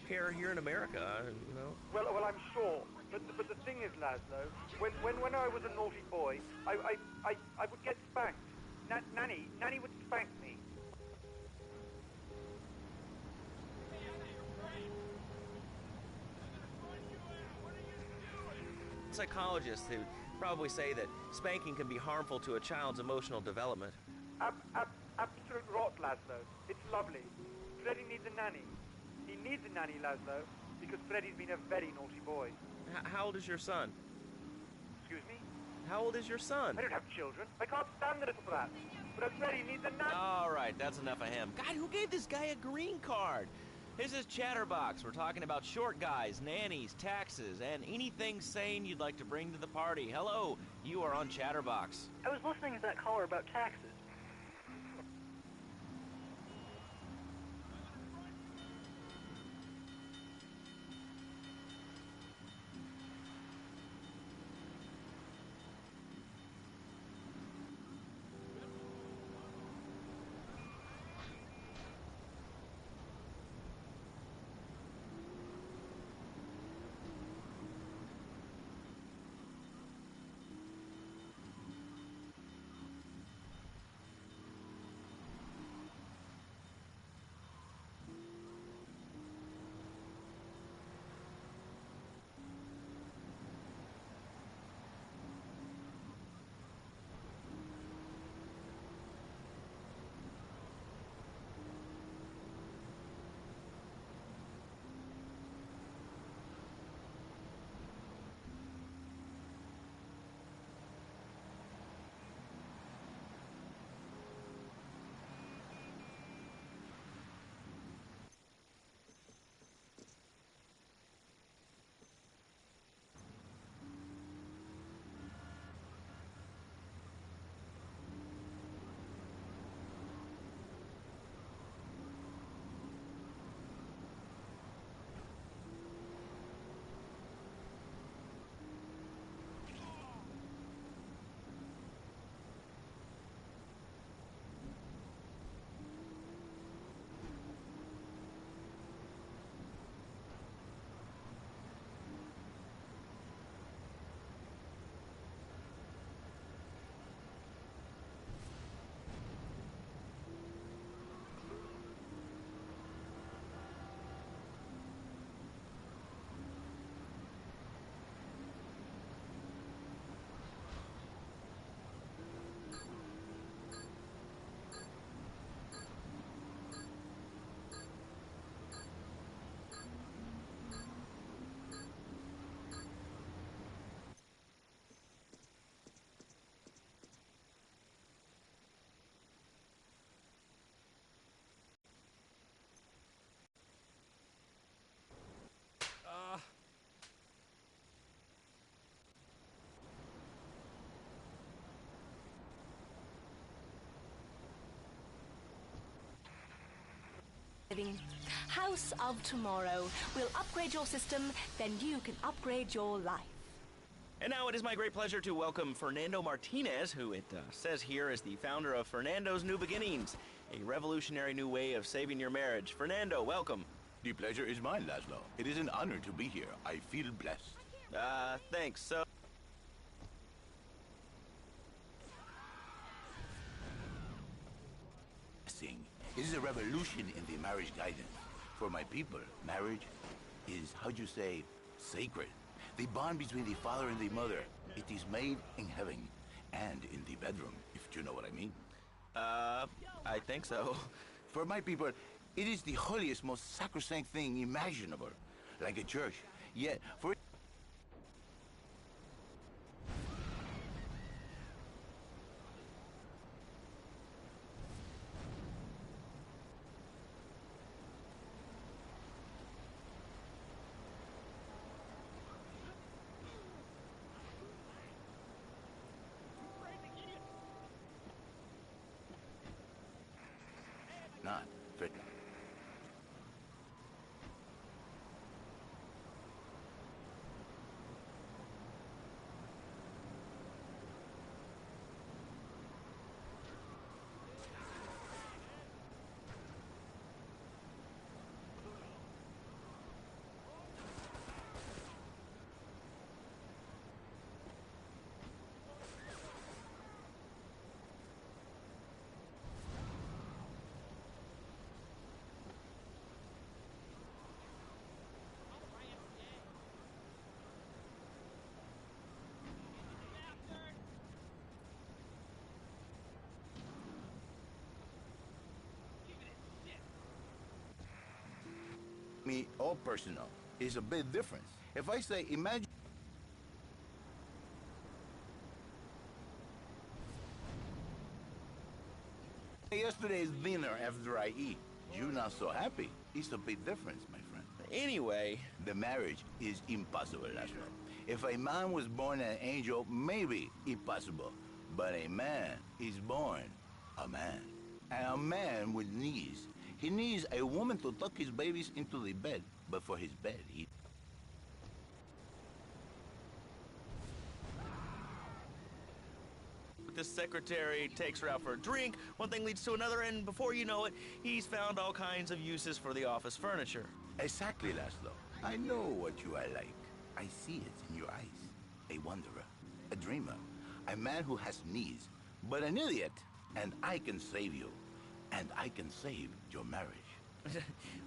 Here in America, you know. Well, I'm sure. But the thing is, Laszlo, when I was a naughty boy, I would get spanked. Nanny would spank me. Psychologists who probably say that spanking can be harmful to a child's emotional development. Absolute rot, Laszlo. It's lovely. Freddy needs a nanny. He needs a nanny, Laszlo, because Freddy's been a very naughty boy. How old is your son? Excuse me? How old is your son? I don't have children. I can't stand the little brat. But Freddy needs a nanny. All right, that's enough of him. God, who gave this guy a green card? This is Chatterbox. We're talking about short guys, nannies, taxes, and anything sane you'd like to bring to the party. Hello, you are on Chatterbox. I was listening to that caller about taxes. House of Tomorrow. We'll upgrade your system, then you can upgrade your life. And now it is my great pleasure to welcome Fernando Martinez, who it says here is the founder of Fernando's New Beginnings, a revolutionary new way of saving your marriage. Fernando, welcome. The pleasure is mine, Laszlo. It is an honor to be here. I feel blessed. Thanks. So... It is a revolution in the marriage guidance. For my people, marriage is, how'd you say, sacred. The bond between the father and the mother. It is made in heaven and in the bedroom, if you know what I mean. I think so. For my people, it is the holiest, most sacrosanct thing imaginable. Like a church. Yet, for not fit. me all personal. It's a big difference. If I say, imagine yesterday's dinner after I eat. You not so happy. It's a big difference, my friend. Anyway, the marriage is impossible, Laszlo. If a man was born an angel, maybe impossible. But a man is born a man. And a man with knees. He needs a woman to tuck his babies into the bed. But for his bed, he... this secretary takes her out for a drink, one thing leads to another, and before you know it, he's found all kinds of uses for the office furniture. Exactly, Laszlo. I know what you are like. I see it in your eyes. A wanderer, a dreamer, a man who has knees, but an idiot. And I can save you. And I can save your marriage.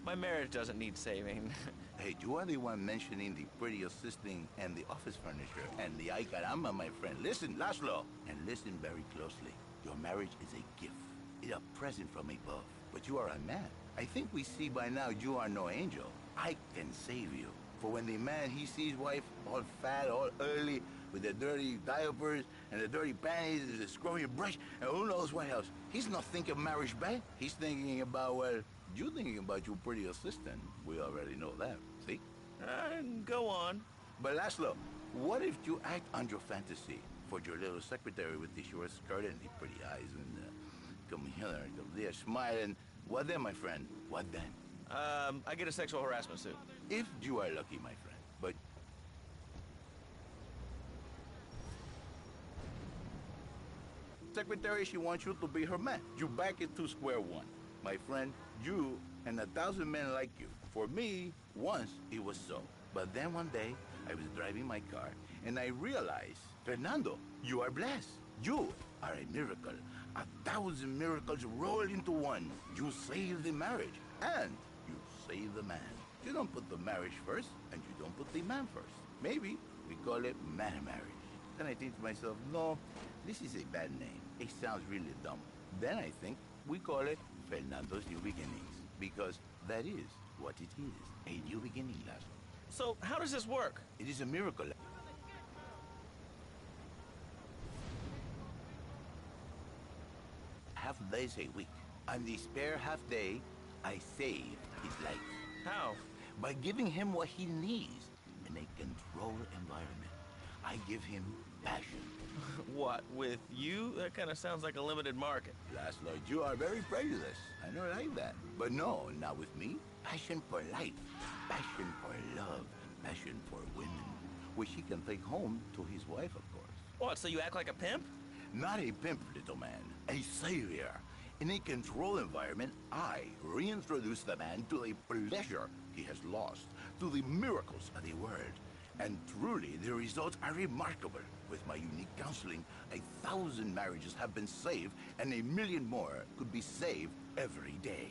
My marriage doesn't need saving. Hey, you are the one mentioning the pretty assisting and the office furniture and the ay caramba, my friend. Listen, Laszlo, and listen very closely. Your marriage is a gift. It's a present from above. But you are a man. I think we see by now you are no angel. I can save you. For when the man, he sees wife all fat, all early, with the dirty diapers and the dirty panties and the screwy brush and who knows what else. He's not thinking marriage back. He's thinking about, well, you thinking about your pretty assistant. We already know that, see? Go on. But Laszlo, what if you act on your fantasy for your little secretary with the short skirt and the pretty eyes and come here and come there smiling? What then, my friend? What then? I get a sexual harassment suit. If you are lucky, my friend. But secretary, she wants you to be her man. You back it to square one. My friend, you and 1,000 men like you. For me, once it was so. But then one day, I was driving my car, and I realized, Fernando, you are blessed. You are a miracle. 1,000 miracles roll into one. You save the marriage, and you save the man. You don't put the marriage first, and you don't put the man first. Maybe we call it man marriage. Then I think to myself, no, this is a bad name. It sounds really dumb. Then I think we call it Fernando's New Beginnings, because that is what it is, a new beginning, Laszlo. So how does this work? It is a miracle. Half days a week. On the spare half day, I save his life. How? By giving him what he needs in a controlled environment. I give him passion. What, with you? That kind of sounds like a limited market. Laszlo, you are very prejudiced. I don't like that. But no, not with me. Passion for life, passion for love, passion for women, which he can take home to his wife, of course. What, so you act like a pimp? Not a pimp, little man. A savior. In a controlled environment, I reintroduce the man to the pleasure he has lost, to the miracles of the world. And truly, the results are remarkable. With my unique counseling, 1,000 marriages have been saved, and 1,000,000 more could be saved every day.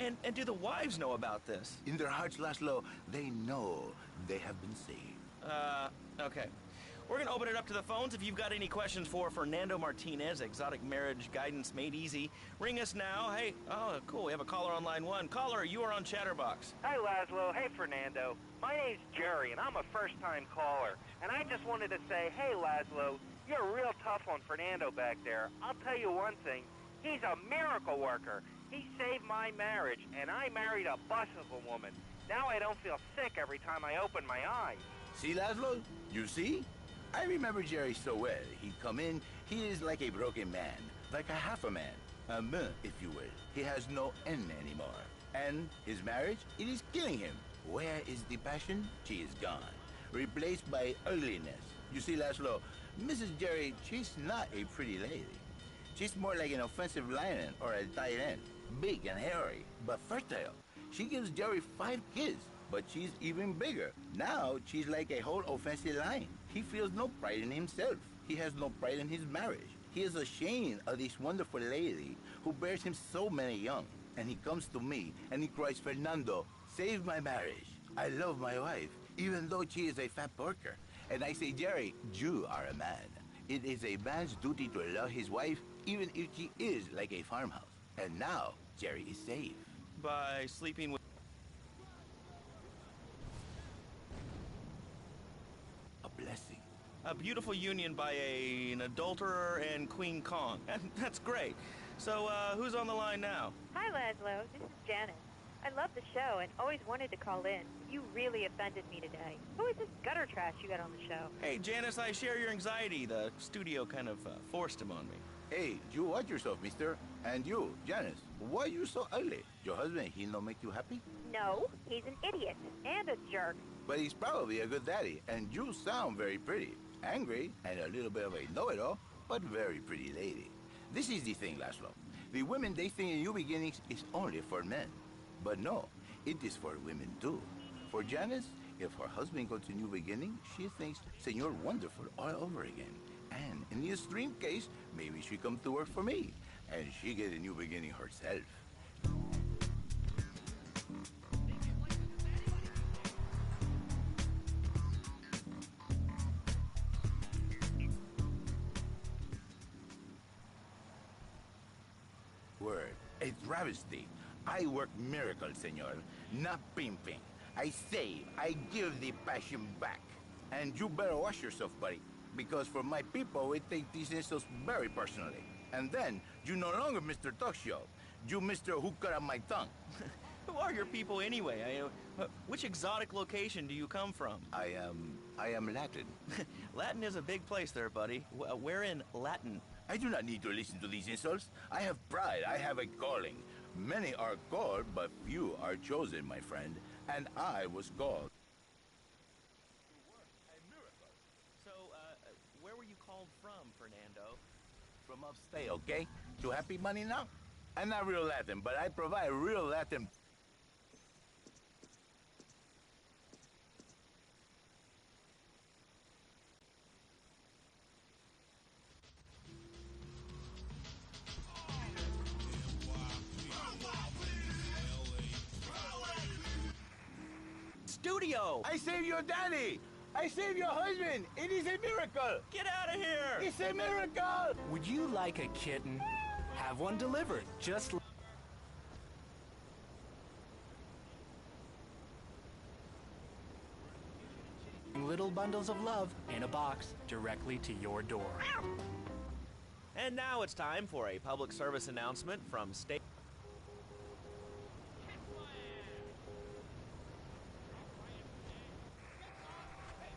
And do the wives know about this? In their hearts, Laszlo, they know they have been saved. Okay. We're gonna open it up to the phones. If you've got any questions for Fernando Martinez, Exotic Marriage Guidance Made Easy, ring us now. Hey, oh, cool, we have a caller on line one. Caller, you are on Chatterbox. Hi, Laszlo. Hey, Fernando. My name's Jerry, and I'm a first-time caller. And I just wanted to say, hey, Laszlo, you're a real tough on Fernando back there. I'll tell you one thing. He's a miracle worker. He saved my marriage, and I married a bustable woman. Now I don't feel sick every time I open my eyes. See, Laszlo? You see? I remember Jerry so well. He come in, he is like a broken man, like a half a man, a man, if you will. He has no end anymore. And his marriage, it is killing him. Where is the passion? She is gone, replaced by ugliness. You see, Laszlo, Mrs. Jerry, she's not a pretty lady. She's more like an offensive lion or a tight end, big and hairy, but fertile. She gives Jerry 5 kids, but she's even bigger. Now, she's like a whole offensive lion. He feels no pride in himself. He has no pride in his marriage. He is ashamed of this wonderful lady who bears him so many young. And he comes to me and he cries, Fernando, save my marriage. I love my wife, even though she is a fat porker. And I say, Jerry, you are a man. It is a man's duty to love his wife, even if she is like a farmhouse. And now, Jerry is safe. By sleeping with... a beautiful union by an adulterer and Queen Kong. That's great. So, who's on the line now? Hi, Laszlo. This is Janice. I love the show and always wanted to call in. You really offended me today. Who is this gutter trash you got on the show? Hey, Janice, I share your anxiety. The studio kind of forced him on me. Hey, you watch yourself, mister. And you, Janice, why you so ugly? Your husband, he no make you happy? No, he's an idiot and a jerk. But he's probably a good daddy, and you sound very pretty. Angry, and a little bit of a know-it-all, but very pretty lady. This is the thing, Laszlo. The women they think in new beginnings is only for men. But no, it is for women too. For Janice, if her husband goes to new beginning, she thinks Senor Wonderful all over again. And in the extreme case, maybe she come to work for me, and she get a new beginning herself. Word, a travesty. I work miracles, senor, not pimping. I save, I give the passion back. And you better watch yourself, buddy, because for my people, we take these insults very personally. And then, you no longer Mr. Talk Show. You Mr. Who Cut Out My Tongue. Who are your people anyway? Which exotic location do you come from? I am Latin. Latin is a big place there, buddy. Where in Latin? I do not need to listen to these insults. I have pride. I have a calling. Many are called, but few are chosen, my friend. And I was called. So, where were you called from, Fernando? From upstate, okay? To happy money now? I'm not real Latin, but I provide real Latin. Studio! I saved your daddy! I saved your husband! It is a miracle! Get out of here! It's a miracle! Would you like a kitten? Have one delivered. Just little bundles of love in a box directly to your door. And now it's time for a public service announcement from State.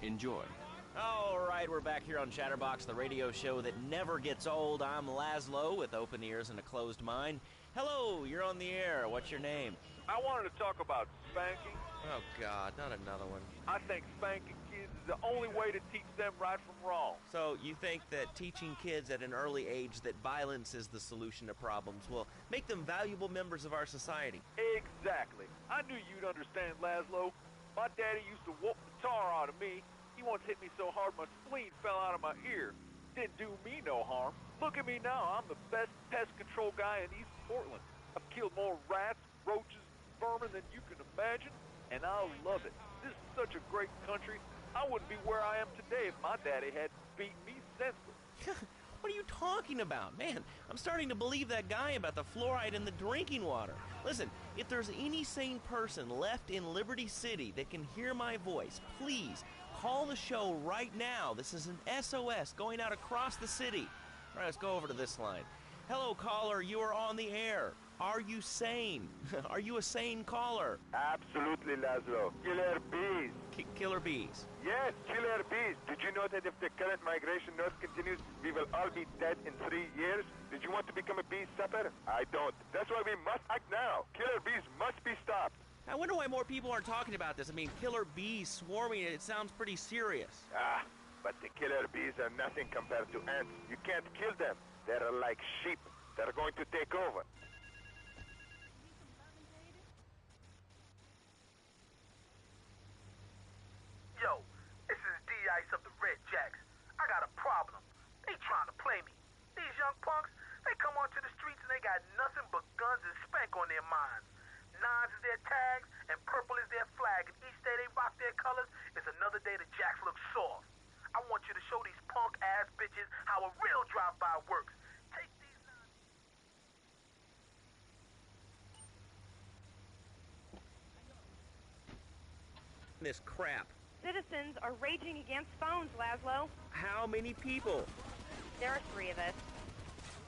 Enjoy. All right, we're back here on Chatterbox, the radio show that never gets old. I'm Laszlo with open ears and a closed mind. Hello, you're on the air. What's your name? I wanted to talk about spanking. Oh, God, not another one. I think spanking kids is the only way to teach them right from wrong. So you think that teaching kids at an early age that violence is the solution to problems will make them valuable members of our society? Exactly. I knew you'd understand, Laszlo. My daddy used to whoop the tar out of me. He once hit me so hard my spleen fell out of my ear. Didn't do me no harm. Look at me now. I'm the best pest control guy in East Portland. I've killed more rats, roaches, vermin than you can imagine, and I love it. This is such a great country. I wouldn't be where I am today if my daddy hadn't beaten me senseless. What are you talking about? Man, I'm starting to believe that guy about the fluoride in the drinking water. Listen, if there's any sane person left in Liberty City that can hear my voice, please call the show right now. This is an SOS going out across the city. All right, let's go over to this line. Hello, caller. You are on the air. Are you sane? Are you a sane caller? Absolutely, Laszlo. Killer bees. Killer bees. Yes, killer bees. Did you know that if the current migration north continues, we will all be dead in 3 years? Did you want to become a bee stopper? I don't. That's why we must act now. Killer bees must be stopped. I wonder why more people aren't talking about this. I mean, killer bees swarming, it sounds pretty serious. Ah, but the killer bees are nothing compared to ants. You can't kill them. They're like sheep. They're going to take over. Yo, this is D-Ice of the Red Jacks. I got a problem. They trying to play me. These young punks, they come onto the streets and they got nothing but guns and spank on their minds. Nines is their tags and purple is their flag. And each day they rock their colors, it's another day the Jacks look soft. I want you to show these punk-ass bitches how a real drive-by works. Take these This crap. Citizens are raging against phones, Laszlo. How many people? There are 3 of us.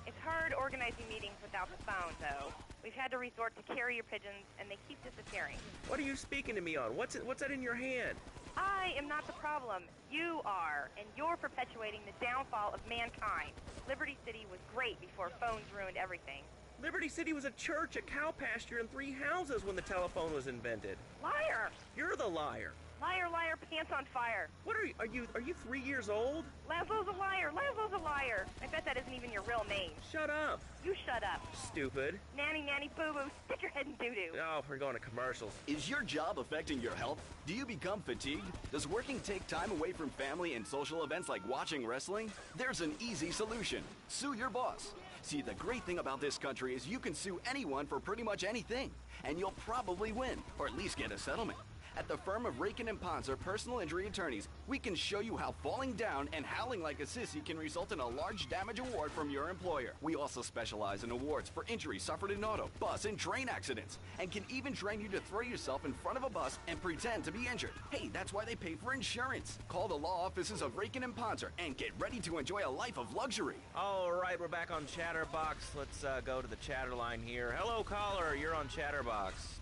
It's hard organizing meetings without the phone, though. We've had to resort to carrier pigeons, and they keep disappearing. What are you speaking to me on? What's that in your hand? I am not the problem. You are, and you're perpetuating the downfall of mankind. Liberty City was great before phones ruined everything. Liberty City was a church, a cow pasture, and 3 houses when the telephone was invented. Liar! You're the liar. Liar, liar, pants on fire. What are you 3 years old? Laszlo's a liar. Laszlo's a liar. I bet that isn't even your real name. Shut up. You shut up. Stupid. Nanny, nanny, boo-boo. Stick your head in doo-doo. Oh, we're going to commercials. Is your job affecting your health? Do you become fatigued? Does working take time away from family and social events like watching wrestling? There's an easy solution. Sue your boss. See, the great thing about this country is you can sue anyone for pretty much anything, and you'll probably win, or at least get a settlement. At the firm of Rakin & Ponzer Personal Injury Attorneys, we can show you how falling down and howling like a sissy can result in a large damage award from your employer. We also specialize in awards for injuries suffered in auto, bus, and train accidents, and can even train you to throw yourself in front of a bus and pretend to be injured. Hey, that's why they pay for insurance. Call the law offices of Rakin & Ponzer and get ready to enjoy a life of luxury. All right, we're back on Chatterbox. Let's go to the chatter line here. Hello, caller. You're on Chatterbox.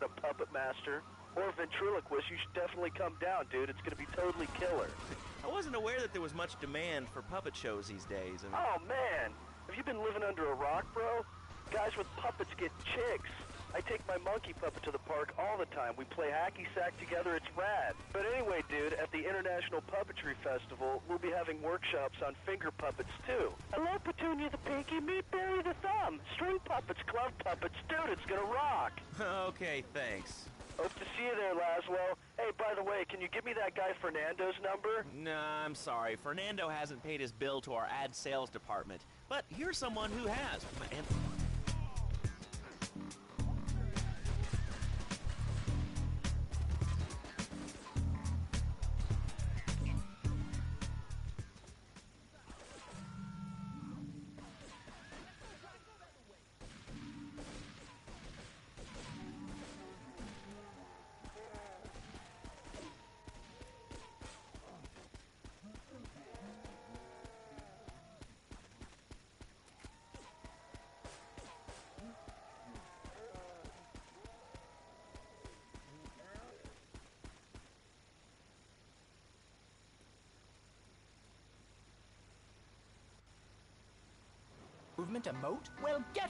A puppet master or ventriloquist, you should definitely come down, dude. It's gonna be totally killer. I wasn't aware that there was much demand for puppet shows these days. Oh man, have you been living under a rock, bro? Guys with puppets get chicks. I take my monkey puppet to the park all the time. We play hacky sack together. It's rad. But anyway, dude, at the International Puppetry Festival, we'll be having workshops on finger puppets, too. Hello, Petunia the Pinky. Meet Barry the Thumb. String puppets, glove puppets. Dude, it's gonna rock. Okay, thanks. Hope to see you there, Laszlo. Hey, by the way, can you give me that guy Fernando's number? Nah, I'm sorry. Fernando hasn't paid his bill to our ad sales department. But here's someone who has. And Movement emote? Well, get...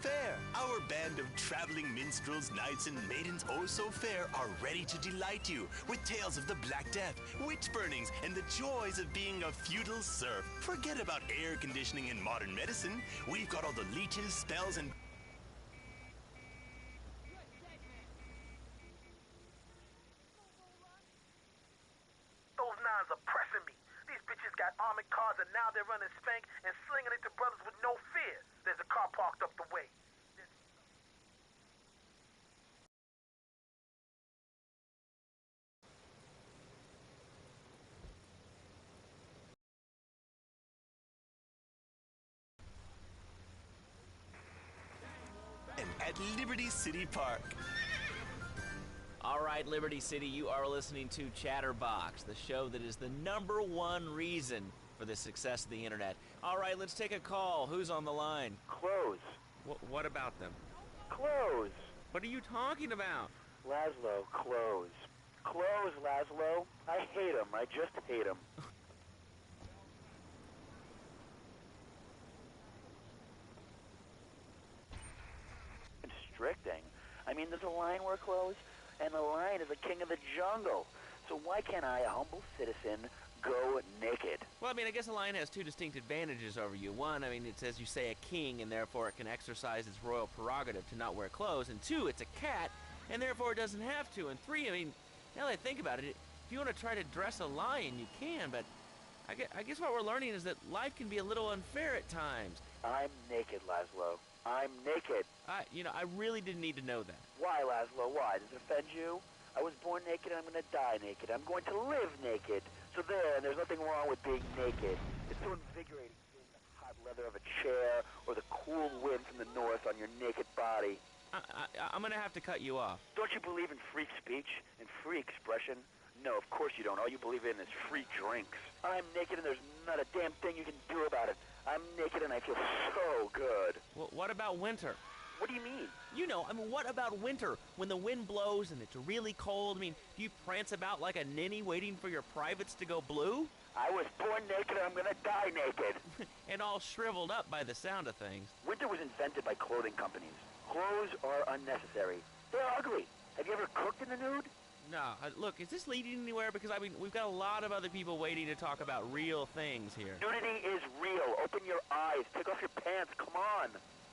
Fair. Our band of traveling minstrels, knights, and maidens oh so fair are ready to delight you with tales of the Black Death, witch burnings, and the joys of being a feudal serf. Forget about air conditioning and modern medicine. We've got all the leeches, spells, and... Those nines are pressing me. These bitches got armored cars and now they're running spank and slinging it to brothers with no fear. There's a car parked up the way. and at Liberty City Park. all right, Liberty City, you are listening to Chatterbox, the show that is the #1 reason for the success of the internet. All right, let's take a call. Who's on the line? Close. What about them? Close. What are you talking about? Laszlo, close. Close, Laszlo. I hate him. I just hate him. Constricting. I mean, there's a line where close, and the line is the king of the jungle. So why can't I, a humble citizen, go naked? Well, I mean, I guess a lion has 2 distinct advantages over you. One, I mean, it's, as you say, a king, and therefore it can exercise its royal prerogative to not wear clothes. And 2, it's a cat, and therefore it doesn't have to. And 3, I mean, now that I think about it, if you want to try to dress a lion, you can, but I guess what we're learning is that life can be a little unfair at times. I'm naked, Laszlo. I'm naked. I really didn't need to know that. Why, Laszlo? Why? Does it offend you? I was born naked and I'm gonna die naked. I'm going to live naked. So there, and there's nothing wrong with being naked. It's so invigorating feeling the hot leather of a chair or the cool wind from the north on your naked body. I'm gonna have to cut you off. Don't you believe in free speech and free expression? No, of course you don't. All you believe in is free drinks. I'm naked and there's not a damn thing you can do about it. I'm naked and I feel so good. Well, what about winter? What do you mean? What about winter? When the wind blows and it's really cold, do you prance about like a ninny waiting for your privates to go blue? I was born naked and I'm gonna die naked. And all shriveled up by the sound of things. Winter was invented by clothing companies. Clothes are unnecessary. They're ugly. Have you ever cooked in the nude? No, look, is this leading anywhere? Because, we've got a lot of other people waiting to talk about real things here. Nudity is real. Open your eyes. Take off your pants. Come on.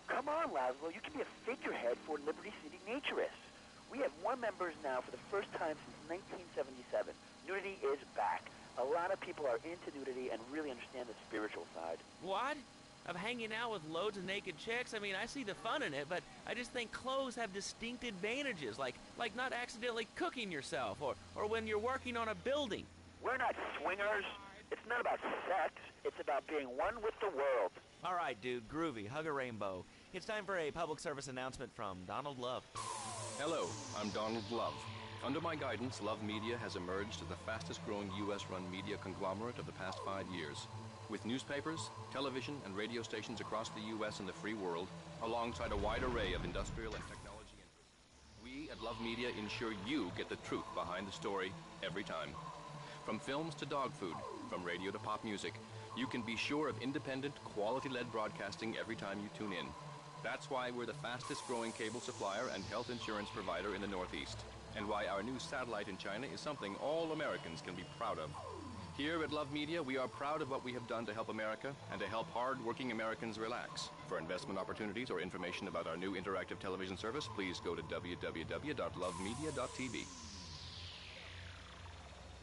Come on, Laszlo. You can be a figurehead for Liberty City Naturists. We have more members now for the first time since 1977. Nudity is back. A lot of people are into nudity and really understand the spiritual side. What? Of hanging out with loads of naked chicks? I see the fun in it, but I just think clothes have distinct advantages, like not accidentally cooking yourself, or when you're working on a building. We're not swingers. It's not about sex. It's about being one with the world. All right, dude, groovy. Hug a rainbow. It's time for a public service announcement from Donald Love. Hello, I'm Donald Love. Under my guidance, Love Media has emerged as the fastest-growing U.S.-run media conglomerate of the past 5 years. With newspapers, television, and radio stations across the U.S. and the free world, alongside a wide array of industrial and technology interests, we at Love Media ensure you get the truth behind the story every time. From films to dog food, from radio to pop music, you can be sure of independent, quality-led broadcasting every time you tune in. That's why we're the fastest-growing cable supplier and health insurance provider in the Northeast, and why our new satellite in China is something all Americans can be proud of. Here at Love Media, we are proud of what we have done to help America and to help hard-working Americans relax. For investment opportunities or information about our new interactive television service, please go to www.lovemedia.tv.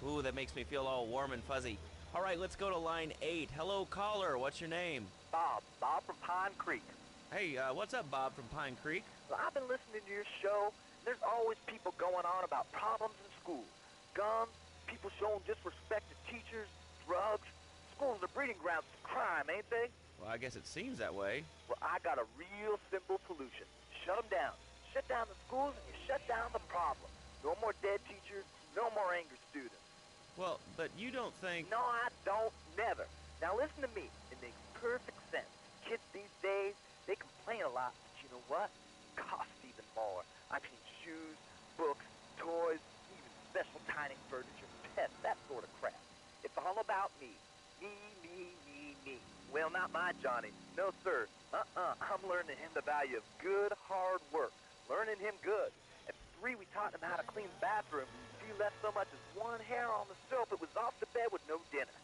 Ooh, that makes me feel all warm and fuzzy. All right, let's go to line 8. Hello, caller. What's your name? Bob from Pine Creek. Hey, what's up, Bob from Pine Creek? Well, I've been listening to your show. There's always people going on about problems in school. Guns, people showing disrespect to teachers, drugs. Schools are breeding grounds for crime, ain't they? Well, I guess it seems that way. Well, I got a real simple solution. Shut them down. Shut down the schools and you shut down the problem. No more dead teachers, no more angry students. Well, but you don't think... No, I don't. Never. Now listen to me. It makes perfect sense. Kids these days, they complain a lot, but you know what? It costs even more. I mean, shoes, books, toys, even special dining furniture, pets, that sort of crap. It's all about me. Me, me, me, me. Well, not my Johnny. No, sir. I'm learning him the value of good, hard work. Learning him good. At 3, we taught him how to clean the bathroom. If he left so much as one hair on the soap, it was off to bed with no dinner.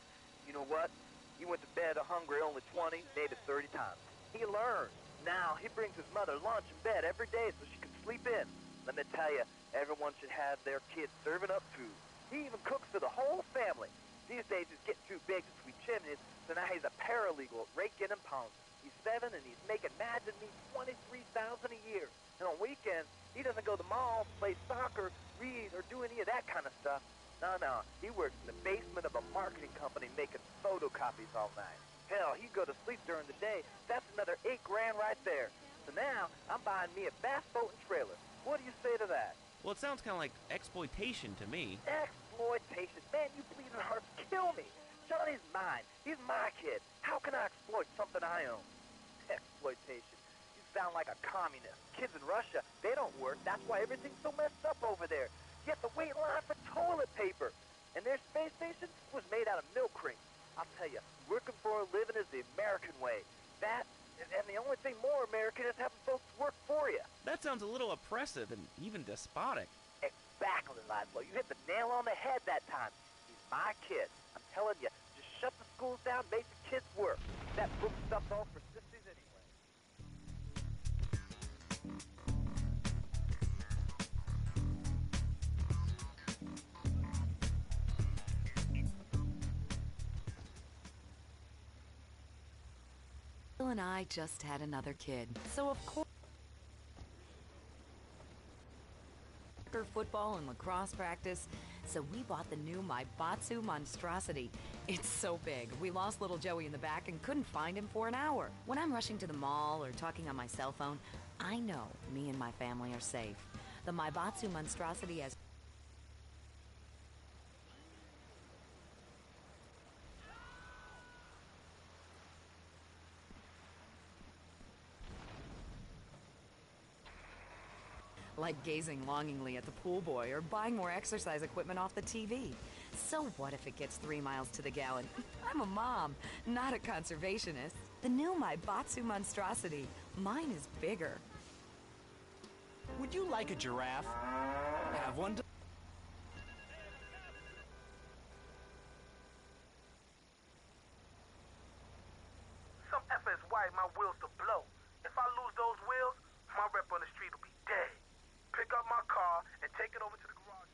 You know what? He went to bed hungry only 20, maybe 30 times. He learned. Now, he brings his mother lunch in bed every day so she can sleep in. Let me tell you, everyone should have their kids serving up food. He even cooks for the whole family. These days, he's getting too big to sweep chimneys, so now he's a paralegal at Rakin and Pound. He's 7, and he's making, imagine me, $23,000 a year. And on weekends, he doesn't go to the mall, play soccer, read, or do any of that kind of stuff. No. He works in the basement of a marketing company making photocopies all night. Hell, he'd go to sleep during the day. That's another $8 grand right there. So now, I'm buying me a bass boat and trailer. What do you say to that? Well, it sounds kind of like exploitation to me. Exploitation? Man, you bleeding hearts kill me. Johnny's mine. He's my kid. How can I exploit something I own? Exploitation. You sound like a communist. Kids in Russia, they don't work. That's why everything's so messed up over there. You have to wait in line for toilet paper. And their space station was made out of milk cream. I'll tell you, working for a living is the American way. That, and the only thing more American is having folks work for you. That sounds a little oppressive and even despotic. Exactly, Laszlo. You hit the nail on the head that time. He's my kid. I'm telling you, just shut the schools down, make the kids work. That book stuff's all for sissies anyway. uncle and I just had another kid. So of course, football and lacrosse practice. So we bought the new Maibatsu monstrosity. It's so big, we lost little Joey in the back and couldn't find him for an hour. When I'm rushing to the mall or talking on my cell phone, I know me and my family are safe. The Maibatsu monstrosity has like gazing longingly at the pool boy or buying more exercise equipment off the TV. So what if it gets 3 miles to the gallon? I'm a mom, not a conservationist. The new Maibatsu monstrosity. Mine is bigger. Would you like a giraffe? Have one. Some effort is wired my wheels to blow. If I lose those wheels, my rep on the street will be dead. Pick up my car and take it over to the garage.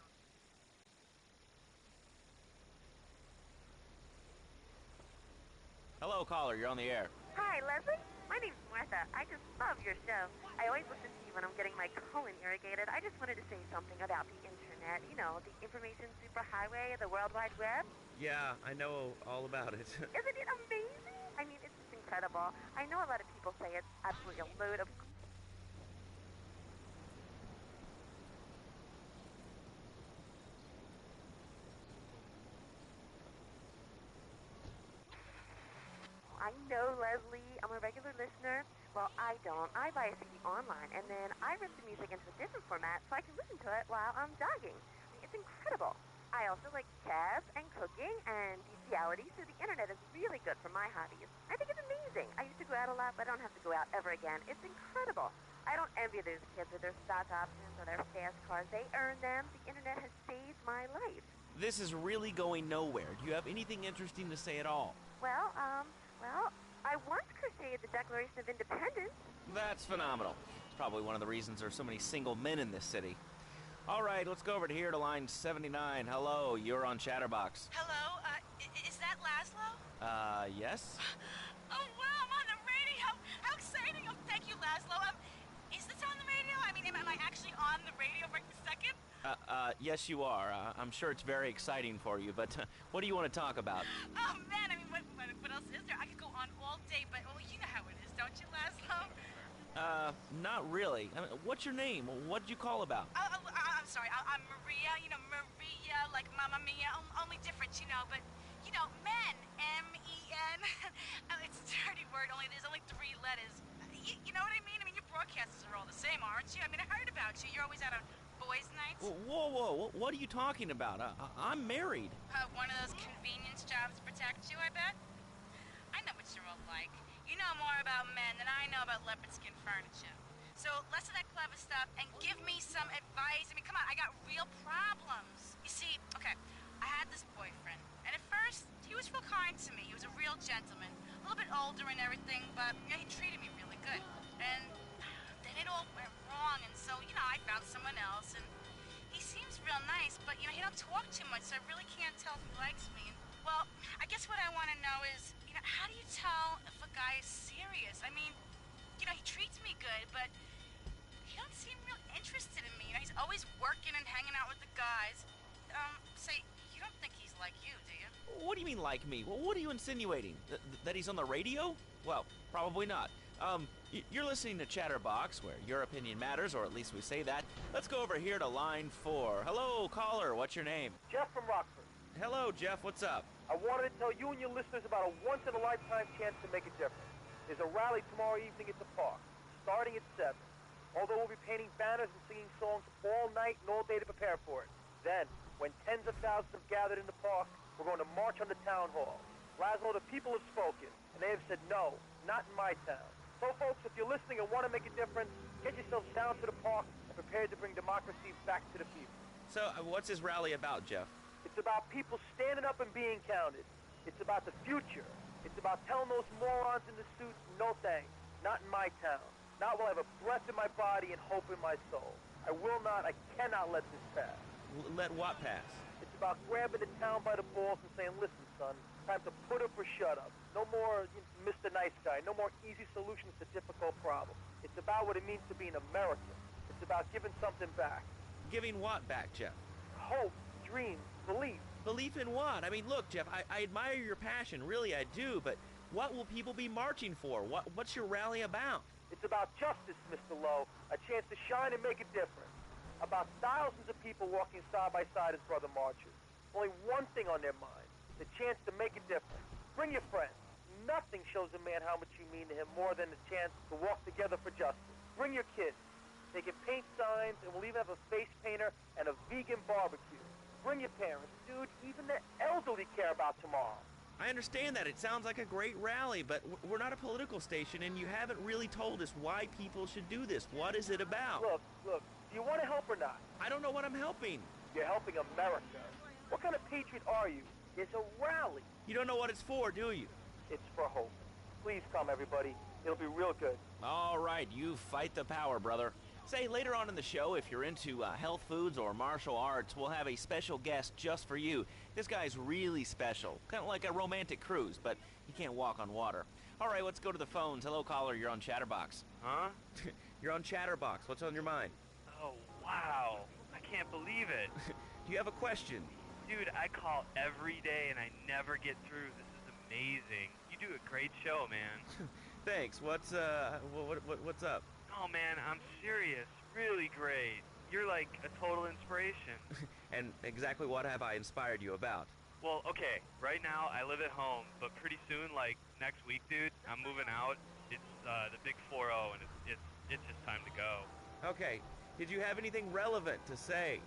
Hello, caller. You're on the air. Hi, Leslie. My name's Martha. I just love your show. I always listen to you when I'm getting my colon irrigated. I just wanted to say something about the internet. You know, the information superhighway, the World Wide Web. Yeah, I know all about it. Isn't it amazing? I mean, it's just incredible. I know a lot of people say it's absolutely a load of... I know, Leslie. I'm a regular listener. Well, I don't. I buy a CD online, and then I rip the music into a different format so I can listen to it while I'm jogging. I mean, it's incredible. I also like chess and cooking and bestiality, so the internet is really good for my hobbies. I think it's amazing. I used to go out a lot, but I don't have to go out ever again. It's incredible. I don't envy those kids with their stock options or their fast cars. They earn them. The internet has saved my life. This is really going nowhere. Do you have anything interesting to say at all? Well, I once crocheted the Declaration of Independence. That's phenomenal. It's probably one of the reasons there's so many single men in this city. All right, let's go over to here to line 79. Hello, you're on Chatterbox. Hello? Is that Laszlo? Yes? Oh, wow, I'm on the radio! How exciting! Oh, thank you, Laszlo. Is this on the radio? I mean, am I actually on the radio right this second? Yes, you are. I'm sure it's very exciting for you, but what do you want to talk about? Oh, man, I mean, what else is there? I could go on all day, but, well, you know how it is, don't you, Laszlo? Not really. I mean, what's your name? What did you call about? I'm sorry. I'm Maria, you know, Maria, like Mamma Mia, only different, you know, but, you know, men, M-E-N. It's a dirty word, there's only 3 letters. You know what I mean? I mean, your broadcasters are all the same, aren't you? I mean, I heard about you. You're always out on boys' nights. Whoa, what are you talking about? I'm married. One of those convenience jobs to protect you, I bet? I know what you're all like. You know more about men than I know about leopard skin furniture. So less of that clever stuff and give me some advice. I mean, come on, I got real problems. You see, okay, I had this boyfriend, and at first, he was real kind to me. He was a real gentleman, a little bit older and everything, but you know, he treated me really good. And then it all went wrong, and so, you know, I found someone else, and he seems real nice, but, you know, he don't talk too much, so I really can't tell if he likes me. And, well, I guess what I want to know is, you know, how do you tell if a guy is serious? I mean, you know, he treats me good, but he don't seem real interested in me. You know, he's always working and hanging out with the guys. Say, you don't think he's like you, do you? What do you mean, like me? Well, what are you insinuating? That he's on the radio? Well, probably not. You're listening to Chatterbox, where your opinion matters, or at least we say that. Let's go over here to line 4. Hello, caller. What's your name? Jeff from Rockford. Hello, Jeff. What's up? I wanted to tell you and your listeners about a once-in-a-lifetime chance to make a difference. There's a rally tomorrow evening at the park, starting at 7. Although we'll be painting banners and singing songs all night and all day to prepare for it. Then, when tens of thousands have gathered in the park, we're going to march on the town hall. Laszlo, the people have spoken, and they have said no, not in my town. So, folks, if you're listening and want to make a difference, get yourselves down to the park and prepare to bring democracy back to the people. So, what's this rally about, Jeff? It's about people standing up and being counted. It's about the future. It's about telling those morons in the suits, no thanks, not in my town. Not while I have a breath in my body and hope in my soul. I will not, I cannot let this pass. Let what pass? It's about grabbing the town by the balls and saying, listen, son, time to put up or shut up. No more Mr. Nice Guy. No more easy solutions to difficult problems. It's about what it means to be an American. It's about giving something back. Giving what back, Jeff? Hope, dreams, belief. Belief in what? I mean, look, Jeff, I admire your passion, really I do, but what will people be marching for? What's your rally about? It's about justice, Mr. Lowe, a chance to shine and make a difference. About thousands of people walking side by side as brother marchers. Only one thing on their mind, the chance to make a difference. Bring your friends. Nothing shows a man how much you mean to him more than the chance to walk together for justice. Bring your kids. They can paint signs, and we'll even have a face painter and a vegan barbecue. Bring your parents. Dude, even the elderly care about tomorrow. I understand that. It sounds like a great rally, but we're not a political station, and you haven't really told us why people should do this. What is it about? Look, do you want to help or not? I don't know what I'm helping. You're helping America. What kind of patriot are you? It's a rally. You don't know what it's for, do you? It's for hope. Please come, everybody. It'll be real good. All right, you fight the power, brother. Say, later on in the show, if you're into health foods or martial arts, we'll have a special guest just for you. This guy's really special. Kind of like a romantic cruise, but he can't walk on water. All right, let's go to the phones. Hello, caller. You're on Chatterbox. Huh? You're on Chatterbox. What's on your mind? Oh, wow. I can't believe it. Do you have a question? Dude, I call every day and I never get through. This is amazing. You do a great show, man. Thanks. What's up? Oh, man, I'm serious. Really great. You're like a total inspiration. And exactly what have I inspired you about? Well, okay, right now I live at home, but pretty soon, like next week, dude, I'm moving out. It's the big 4-0, and it's just time to go. Okay, did you have anything relevant to say?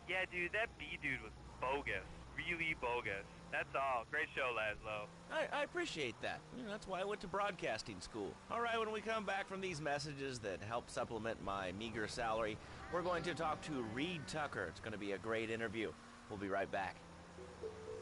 Yeah, dude, that B dude was bogus. Really bogus. That's all. Great show, Laszlo. I appreciate that. You know, that's why I went to broadcasting school. All right, when we come back from these messages that help supplement my meager salary, we're going to talk to Reed Tucker. It's going to be a great interview. We'll be right back.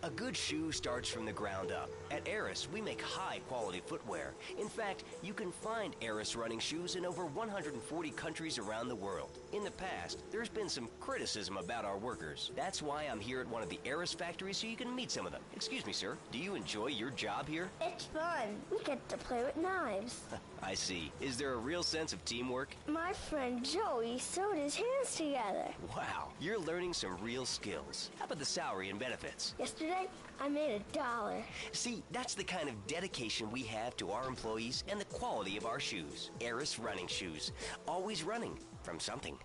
A good shoe starts from the ground up. At Eris, we make high-quality footwear. In fact, you can find Eris running shoes in over 140 countries around the world. In the past, there's been some criticism about our workers. That's why I'm here at one of the Eris factories so you can meet some of them. Excuse me, sir. Do you enjoy your job here? It's fun. We get to play with knives. I see. Is there a real sense of teamwork? My friend Joey sewed his hands together. Wow, you're learning some real skills. How about the salary and benefits? Yesterday, I made $1. See, that's the kind of dedication we have to our employees and the quality of our shoes. Eris running shoes. Always running from something.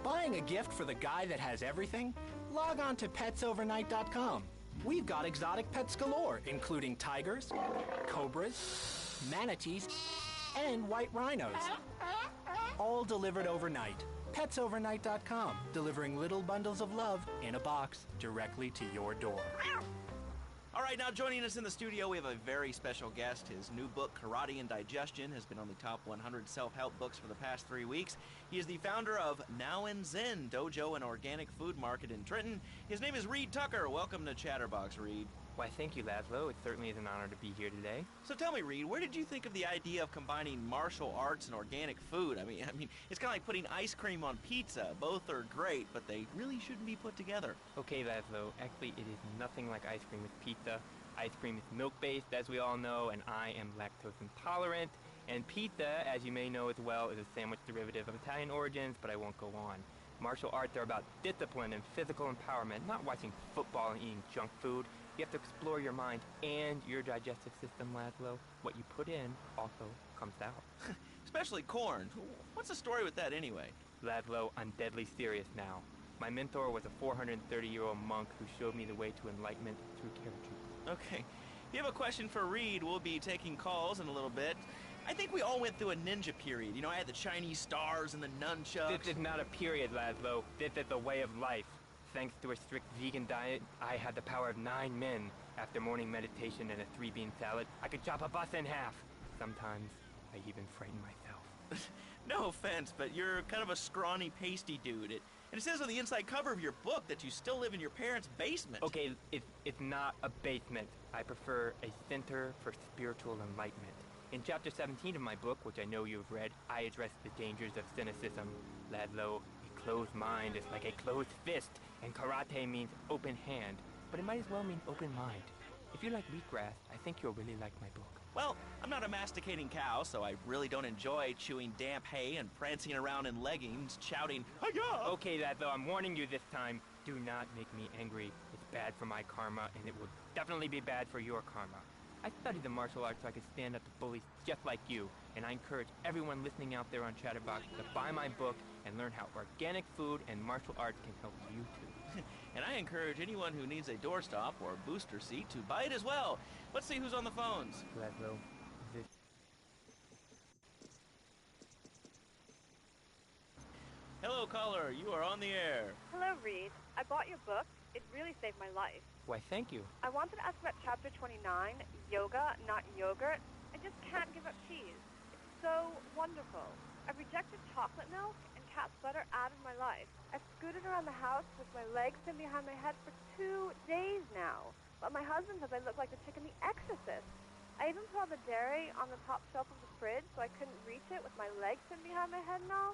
Buying a gift for the guy that has everything? Log on to petsovernight.com. We've got exotic pets galore, including tigers, cobras, manatees, and white rhinos. All delivered overnight. petsovernight.com, delivering little bundles of love in a box directly to your door. All right, now joining us in the studio, we have a very special guest. His new book, Karate and Digestion, has been on the top 100 self-help books for the past 3 weeks. He is the founder of Now and Zen Dojo and Organic Food Market in Trenton. His name is Reed Tucker. Welcome to Chatterbox, Reed. Why, thank you, Laszlo. It certainly is an honor to be here today. So tell me, Reed, where did you think of the idea of combining martial arts and organic food? I mean, it's kind of like putting ice cream on pizza. Both are great, but they really shouldn't be put together. Okay, Laszlo. Actually, it is nothing like ice cream with pizza. Ice cream is milk-based, as we all know, and I am lactose intolerant. And pizza, as you may know as well, is a sandwich derivative of Italian origins, but I won't go on. Martial arts are about discipline and physical empowerment, not watching football and eating junk food. You have to explore your mind and your digestive system, Laszlo. What you put in also comes out. Especially corn. What's the story with that anyway? Laszlo, I'm deadly serious now. My mentor was a 430-year-old monk who showed me the way to enlightenment through character. Okay. If you have a question for Reed, we'll be taking calls in a little bit. I think we all went through a ninja period. You know, I had the Chinese stars and the nunchucks. This is not a period, Laszlo. This is a way of life. Thanks to a strict vegan diet, I had the power of 9 men. After morning meditation and a 3-bean salad, I could chop a bus in half. Sometimes, I even frighten myself. No offense, but you're kind of a scrawny, pasty dude. And it says on the inside cover of your book that you still live in your parents' basement. Okay, it's not a basement. I prefer a center for spiritual enlightenment. In chapter 17 of my book, which I know you've read, I address the dangers of cynicism. Laszlo, it closed mind is like a closed fist, and karate means open hand, but it might as well mean open mind. If you like wheatgrass, I think you'll really like my book. Well, I'm not a masticating cow, so I really don't enjoy chewing damp hay and prancing around in leggings, shouting, "Hi-ya!" Okay, lad, though, I'm warning you this time. Do not make me angry. It's bad for my karma, and it will definitely be bad for your karma. I studied the martial arts so I could stand up to bullies just like you, and I encourage everyone listening out there on Chatterbox to buy my book and learn how organic food and martial arts can help you too. And I encourage anyone who needs a doorstop or booster seat to buy it as well. Let's see who's on the phones. Laszlo, this... Hello, caller. You are on the air. Hello, Reed. I bought your book. It really saved my life. Why, thank you. I wanted to ask about chapter 29, yoga, not yogurt. I just can't give up cheese. It's so wonderful. I've rejected chocolate milk and cat's butter out of my life. I've scooted around the house with my legs pinned behind my head for 2 days now. But my husband says I look like the chick in The Exorcist. I even put all the dairy on the top shelf of the fridge so I couldn't reach it with my legs pinned behind my head and all.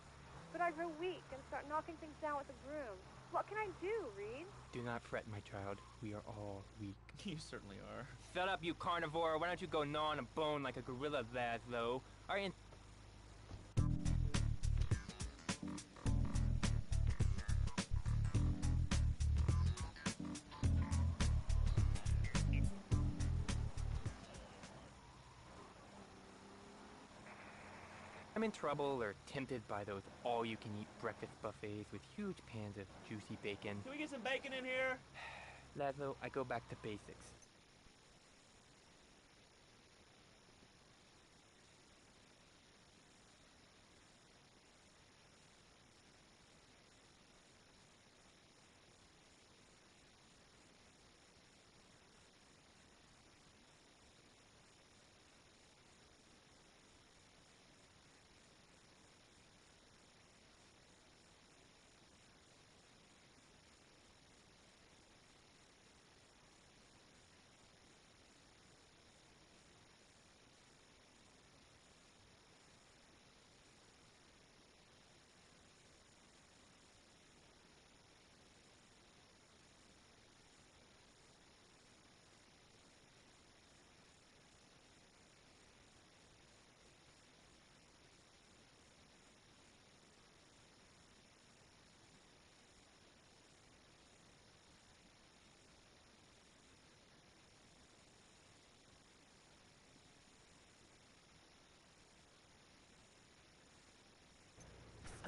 But I grow weak and start knocking things down with a broom. What can I do, Reed? Do not fret, my child. We are all weak. You certainly are. Shut up, you carnivore. Why don't you go gnaw on a bone like a gorilla, Laszlo? Our I'm in trouble or tempted by those all-you-can-eat breakfast buffets with huge pans of juicy bacon. Can we get some bacon in here? Laszlo, I go back to basics.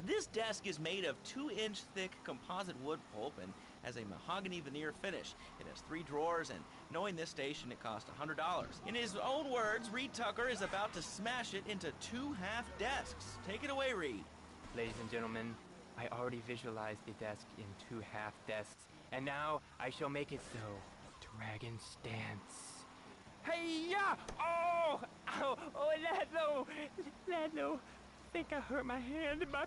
This desk is made of 2-inch thick composite wood pulp and has a mahogany veneer finish. It has 3 drawers, and knowing this station, it cost $100. In his own words, Reed Tucker is about to smash it into 2 half desks. Take it away, Reed. Ladies and gentlemen, I already visualized the desk in 2 half desks, and now I shall make it so. Dragon stance. Hey-ya! Oh! Ow! Oh, Laszlo! Laszlo! I think I hurt my hand. My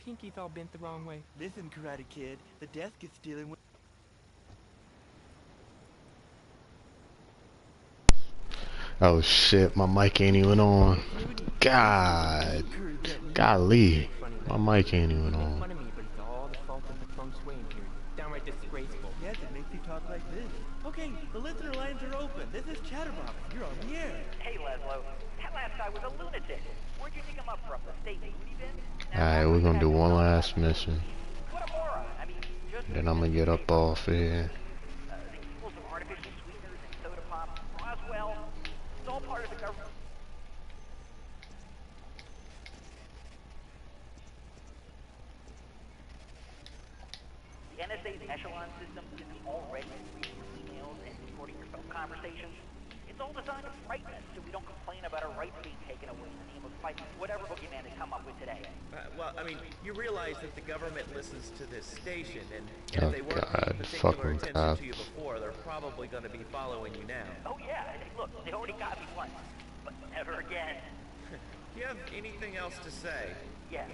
pinky's all bent the wrong way. Listen, Karate Kid, the desk is dealing with... Oh shit, my mic ain't even on. God. Golly. My mic ain't even on. Fun of me, but it's all the fault of the feng shui in here. Downright disgraceful. Yes, it makes you talk like this. Okay, the listener lines are open. This is Chatterbox. You're on the air. Hey, Laszlo. That last guy was a lunatic. Where'd you pick him up from? The state Navy bin? Alright, we're gonna do one last mission. What a moron. I mean, just... Then I'm gonna get up off here. The evils of artificial sweeteners and soda pop. Roswell. It's all part of the government. The NSA's echelon system is already reading your emails and recording your phone conversations. It's all designed to frighten us so we don't complain about our rights being taken away in the name of fighting whatever boogeyman they come up with today. Well, I mean, you realize that the government listens to this station, and Oh if they weren't God, paying particular fucking attention cop. to you before, they're probably going to be following you now. Oh yeah, look, they already got me once, but never again. Do you have anything else to say? Yeah.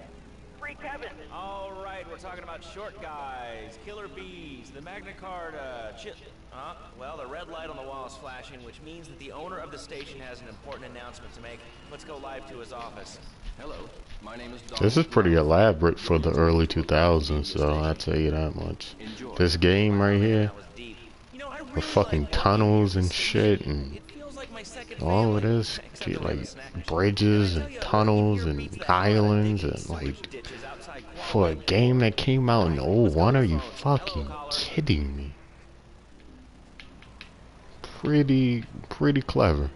Free Kevin. All right, we're talking about short guys, killer bees, the Magna Carta, well, the red light on the wall is flashing, which means that the owner of the station has an important announcement to make. Let's go live to his office. Hello, my name is This is pretty elaborate for the early 2000s, so I'd tell you that much. This game right here, with fucking tunnels and shit, and all of this, like bridges and tunnels and islands, and like for a game that came out in '01, are you fucking kidding me? Pretty clever.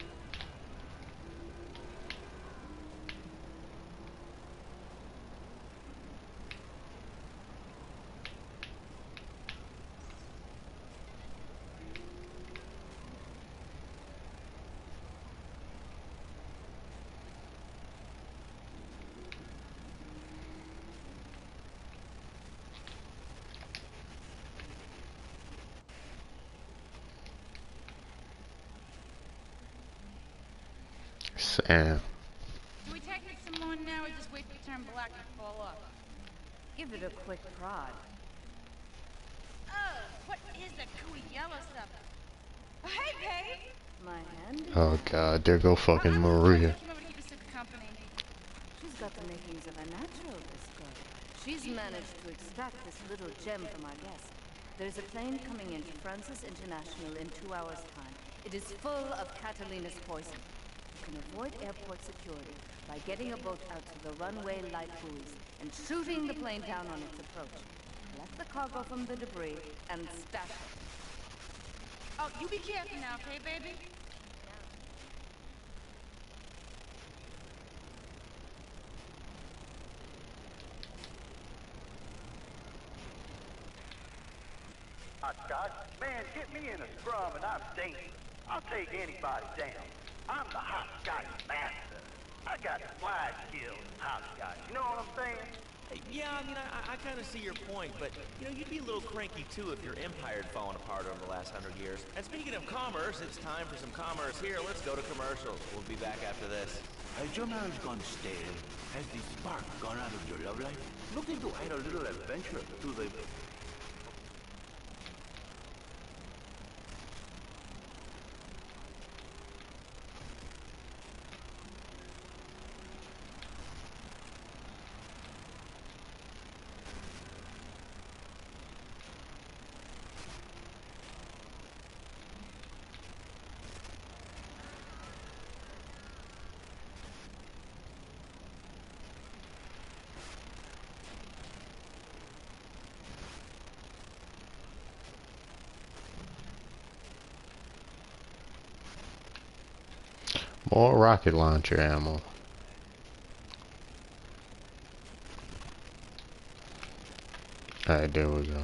Sam. Do we take it some more now or just wait to turn black and fall off? Give it a quick prod. Oh, what is that gooey yellow stuff? Oh, hey, babe! My hand? Oh god, there go fucking Maria. She's got the makings of a natural, this girl. She's managed to extract this little gem from our guest. There's a plane coming into Francis International in 2 hours' time. It is full of Catalina's poison. You can avoid airport security by getting a boat out to the runway light buoys and shooting the plane down on its approach. Collect the cargo from the debris and stash it. Oh, you be careful now, okay, baby? Hotshot, man, get me in a scrum and I'm dangerous. I'll take anybody down. I'm the hopscotch master. I got fly skills in hopscotch. You know what I'm saying? Yeah, I mean, I kind of see your point, but, you know, you'd be a little cranky, too, if your empire had fallen apart over the last 100 years. And speaking of commerce, it's time for some commerce here. Let's go to commercials. We'll be back after this. Has your marriage gone stale? Has the spark gone out of your love life? Looking to add a little adventure to the... More rocket launcher ammo. Alright, there we go.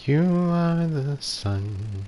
You are the sun.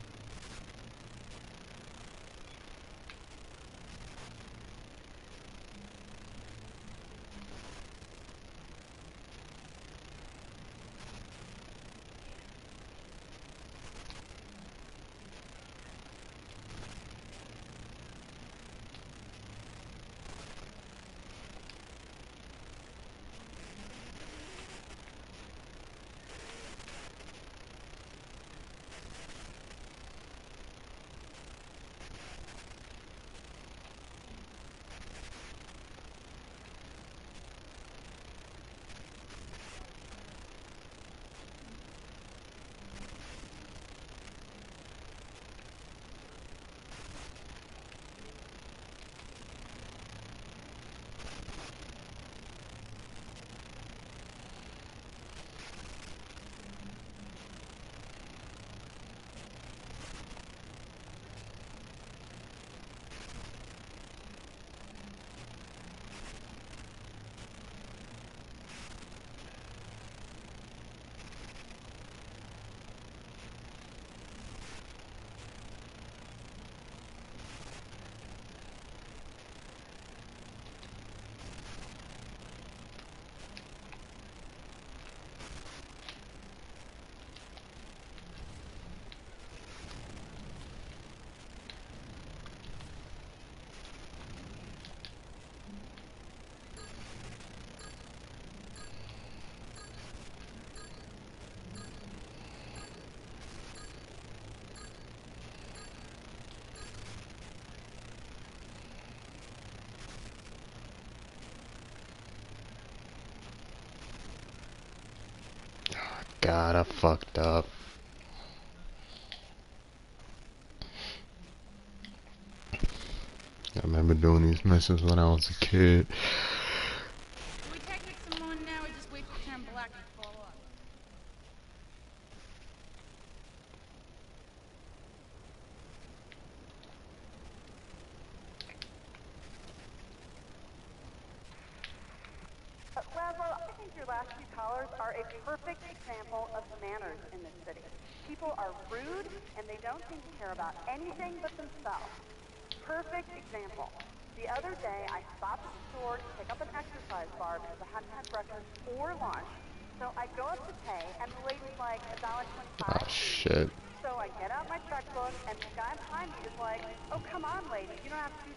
God, I fucked up. I remember doing these missions when I was a kid. Do we tactic some more now or just wait for it to turn black and fall off? Laszlo, I think your last two callers are a perfect example of manners in this city. People are rude, and they don't seem to care about anything but themselves. Perfect example. The other day, I stopped at the store to pick up an exercise bar because I hadn't had breakfast or lunch. So I go up to pay, and the lady's like, Oh $1.25. shit. So I get out my checkbook, and the guy behind me is like, oh, come on, lady, you don't have $2?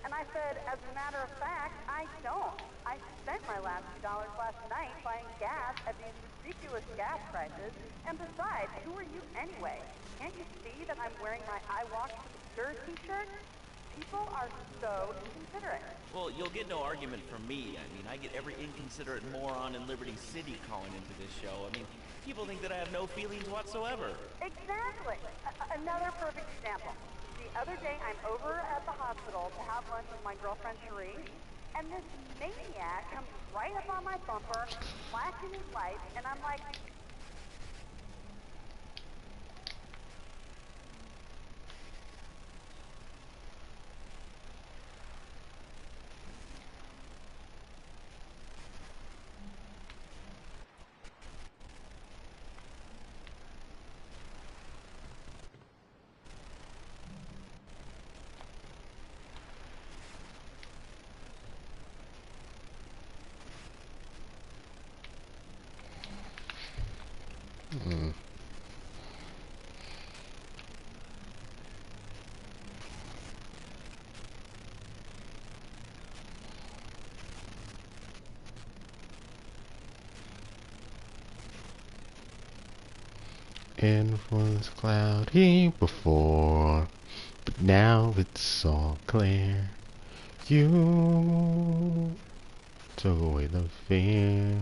And I said, as a matter of fact, I don't. I spent my last $2 last night buying gas at these ridiculous gas prices. And besides, who are you anyway? Can't you see that I'm wearing my I Walk to the Stir t-shirt? People are so inconsiderate. Well, you'll get no argument from me. I mean, I get every inconsiderate moron in Liberty City calling into this show. I mean, people think that I have no feelings whatsoever. Exactly. Another perfect example. The other day, I'm over at the hospital to have lunch with my girlfriend Cherie, and this maniac comes right up on my bumper, flashing his lights, and I'm like, Mm. It was cloudy before, but now it's all clear. You took away the fear,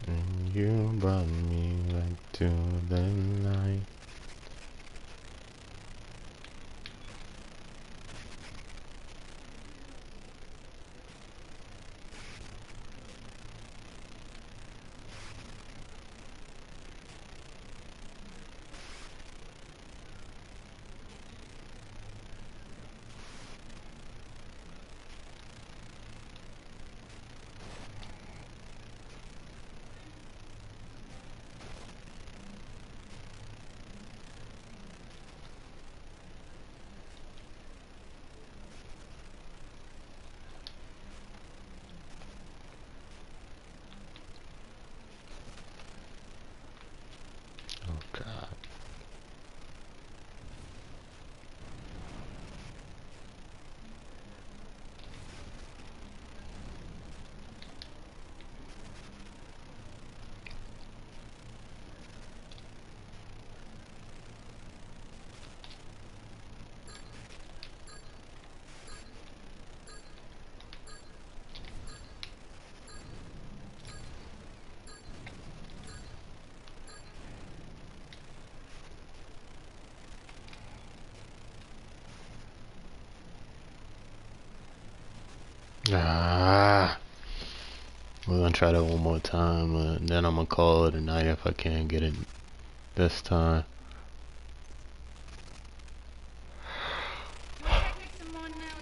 and you brought me back to the light. Oh God. Ah. We're gonna try that one more time, and then I'm gonna call it a night if I can't get it this time. Do we tactic some more now?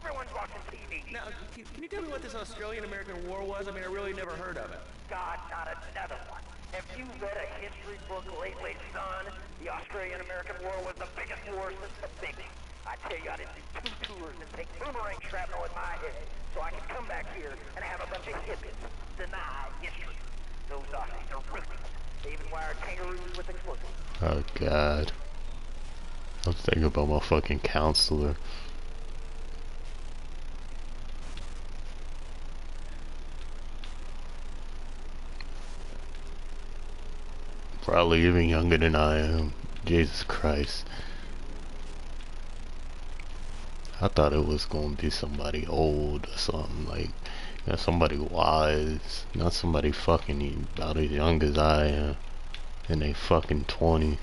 Everyone's watching TV. Now, can you tell me what this Australian-American War was? I mean, I really never heard of it. God, not another one. Have you read a history book lately, son? The Australian-American War was the biggest war since the Biggie. I tell you, I did do 2 tours and take boomerang shrapnel in my head so I could come back here and have a bunch of hippies deny history. Those Aussies are ruthless. They even wired kangaroos with explosives. Oh God. I was thinking about my fucking counselor. Probably even younger than I am. Jesus Christ. I thought it was gonna be somebody old or something, like, you know, somebody wise, not somebody fucking about as young as I am, in their fucking 20s.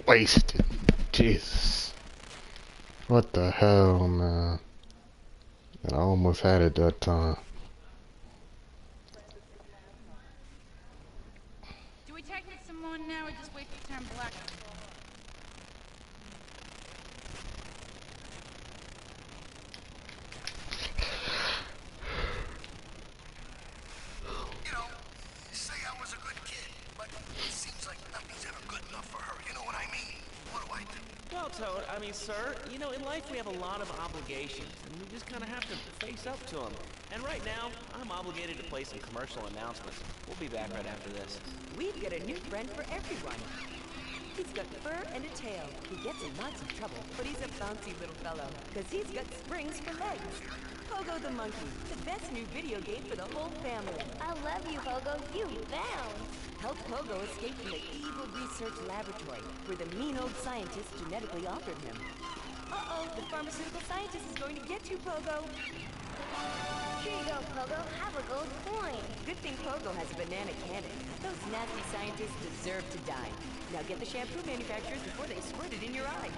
Wasted. Jesus. What the hell, man? And I almost had it that time. Do we technic some more now or just wait for it to turn black? You know, say I was a good kid, but it seems like nothing's ever good enough for her. You know what I mean? What do I do? Well, Toad, I mean, sir, you know, in life we have a lot of obligations, and we just kind of have to face up to them. And right now, I'm obligated to play some commercial announcements. We'll be back right after this. We've got a new friend for everyone. He's got fur and a tail. He gets in lots of trouble, but he's a bouncy little fellow, because he's got springs for legs. Pogo the monkey, the best new video game for the whole family. I love you, Pogo. You bounce. Help Pogo escape from the evil research laboratory, where the mean old scientist genetically altered him. Uh-oh, the pharmaceutical scientist is going to get you, Pogo. Here you go, Pogo. Have a gold coin. Good thing Pogo has a banana cannon. Those nasty scientists deserve to die. Now get the shampoo manufacturers before they squirt it in your eye.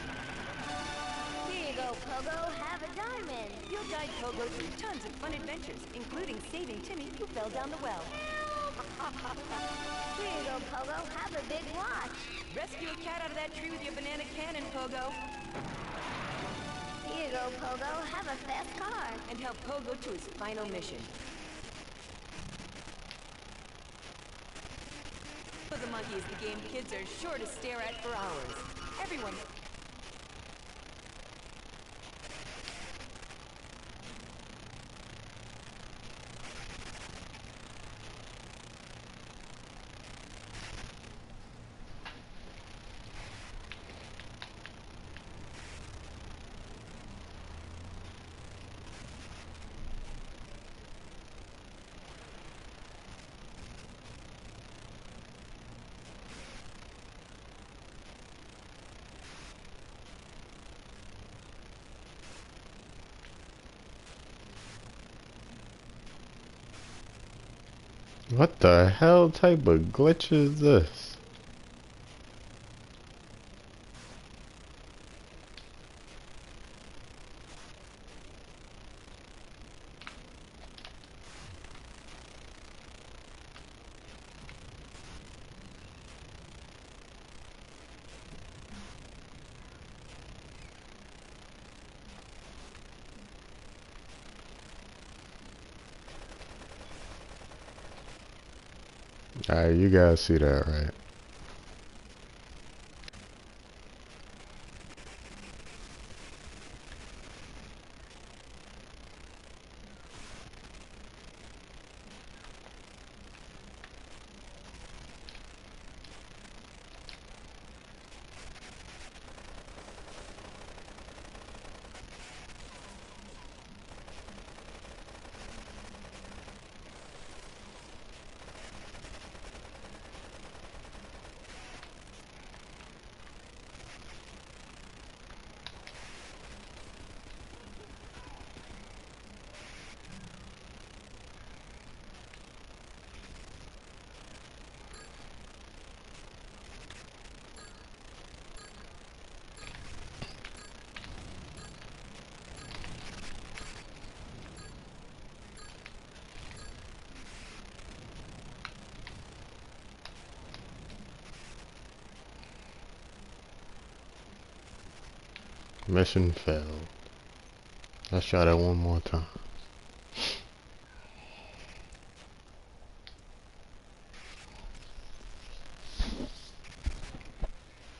Here you go, Pogo. Have a diamond. You'll guide Pogo through tons of fun adventures, including saving Timmy, who fell down the well. Here you go, Pogo. Have a big watch. Rescue a cat out of that tree with your banana cannon, Pogo. Here you go, Pogo. Have a fast car. And help Pogo to his final mission. The Monkey is the game kids are sure to stare at for hours. Everyone... What the hell type of glitch is this? Alright, you guys see that, right? Mission failed. Let's try that one more time.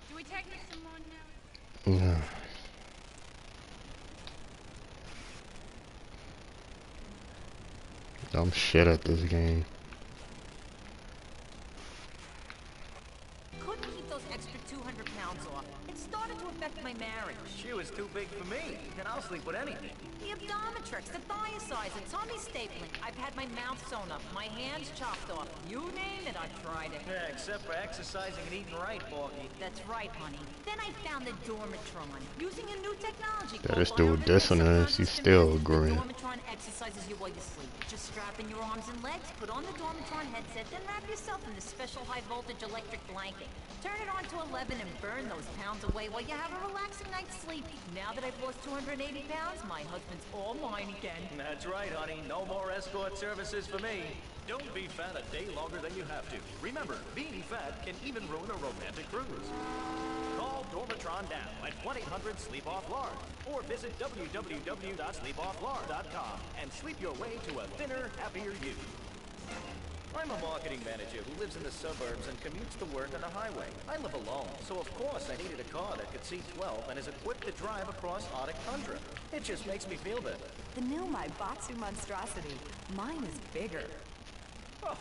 Do we take it some more now? Yeah. I'm shit at this game. Couldn't keep those extra 200 pounds off. It started to affect my marriage. She was too big for me, and I'll sleep with anything. The abdometrix, the thiazides, tummy stapling. I've had my mouth sewn up, my hands chopped off. You name it, I've tried it. Yeah, except for exercising and eating right, Porky. That's right, honey. Then I found the Dormatron. Using a new technology Yeah, this dude dissing her, she's still agreeing. The Dormatron exercises you while you sleep. Just strap in your arms and legs, put on the Dormatron headset, then wrap yourself in this special high-voltage electric blanket. Turn it on to 11 and burn those pounds away while you have a relaxing night's sleep. Now that I've lost 280 pounds, my husband's all mine again. That's right, honey. No more escort services for me. Don't be fat a day longer than you have to. Remember, being fat can even ruin a romantic cruise. Call Dormatron now at 1-800-SLEEP-OFF-LARD or visit www.sleepofflard.com and sleep your way to a thinner, happier you. I'm a marketing manager who lives in the suburbs and commutes to work on the highway. I live alone, so of course I needed a car that could seat 12 and is equipped to drive across Arctic tundra. It just makes me feel better. The new My Batsu monstrosity. Mine is bigger. Oh,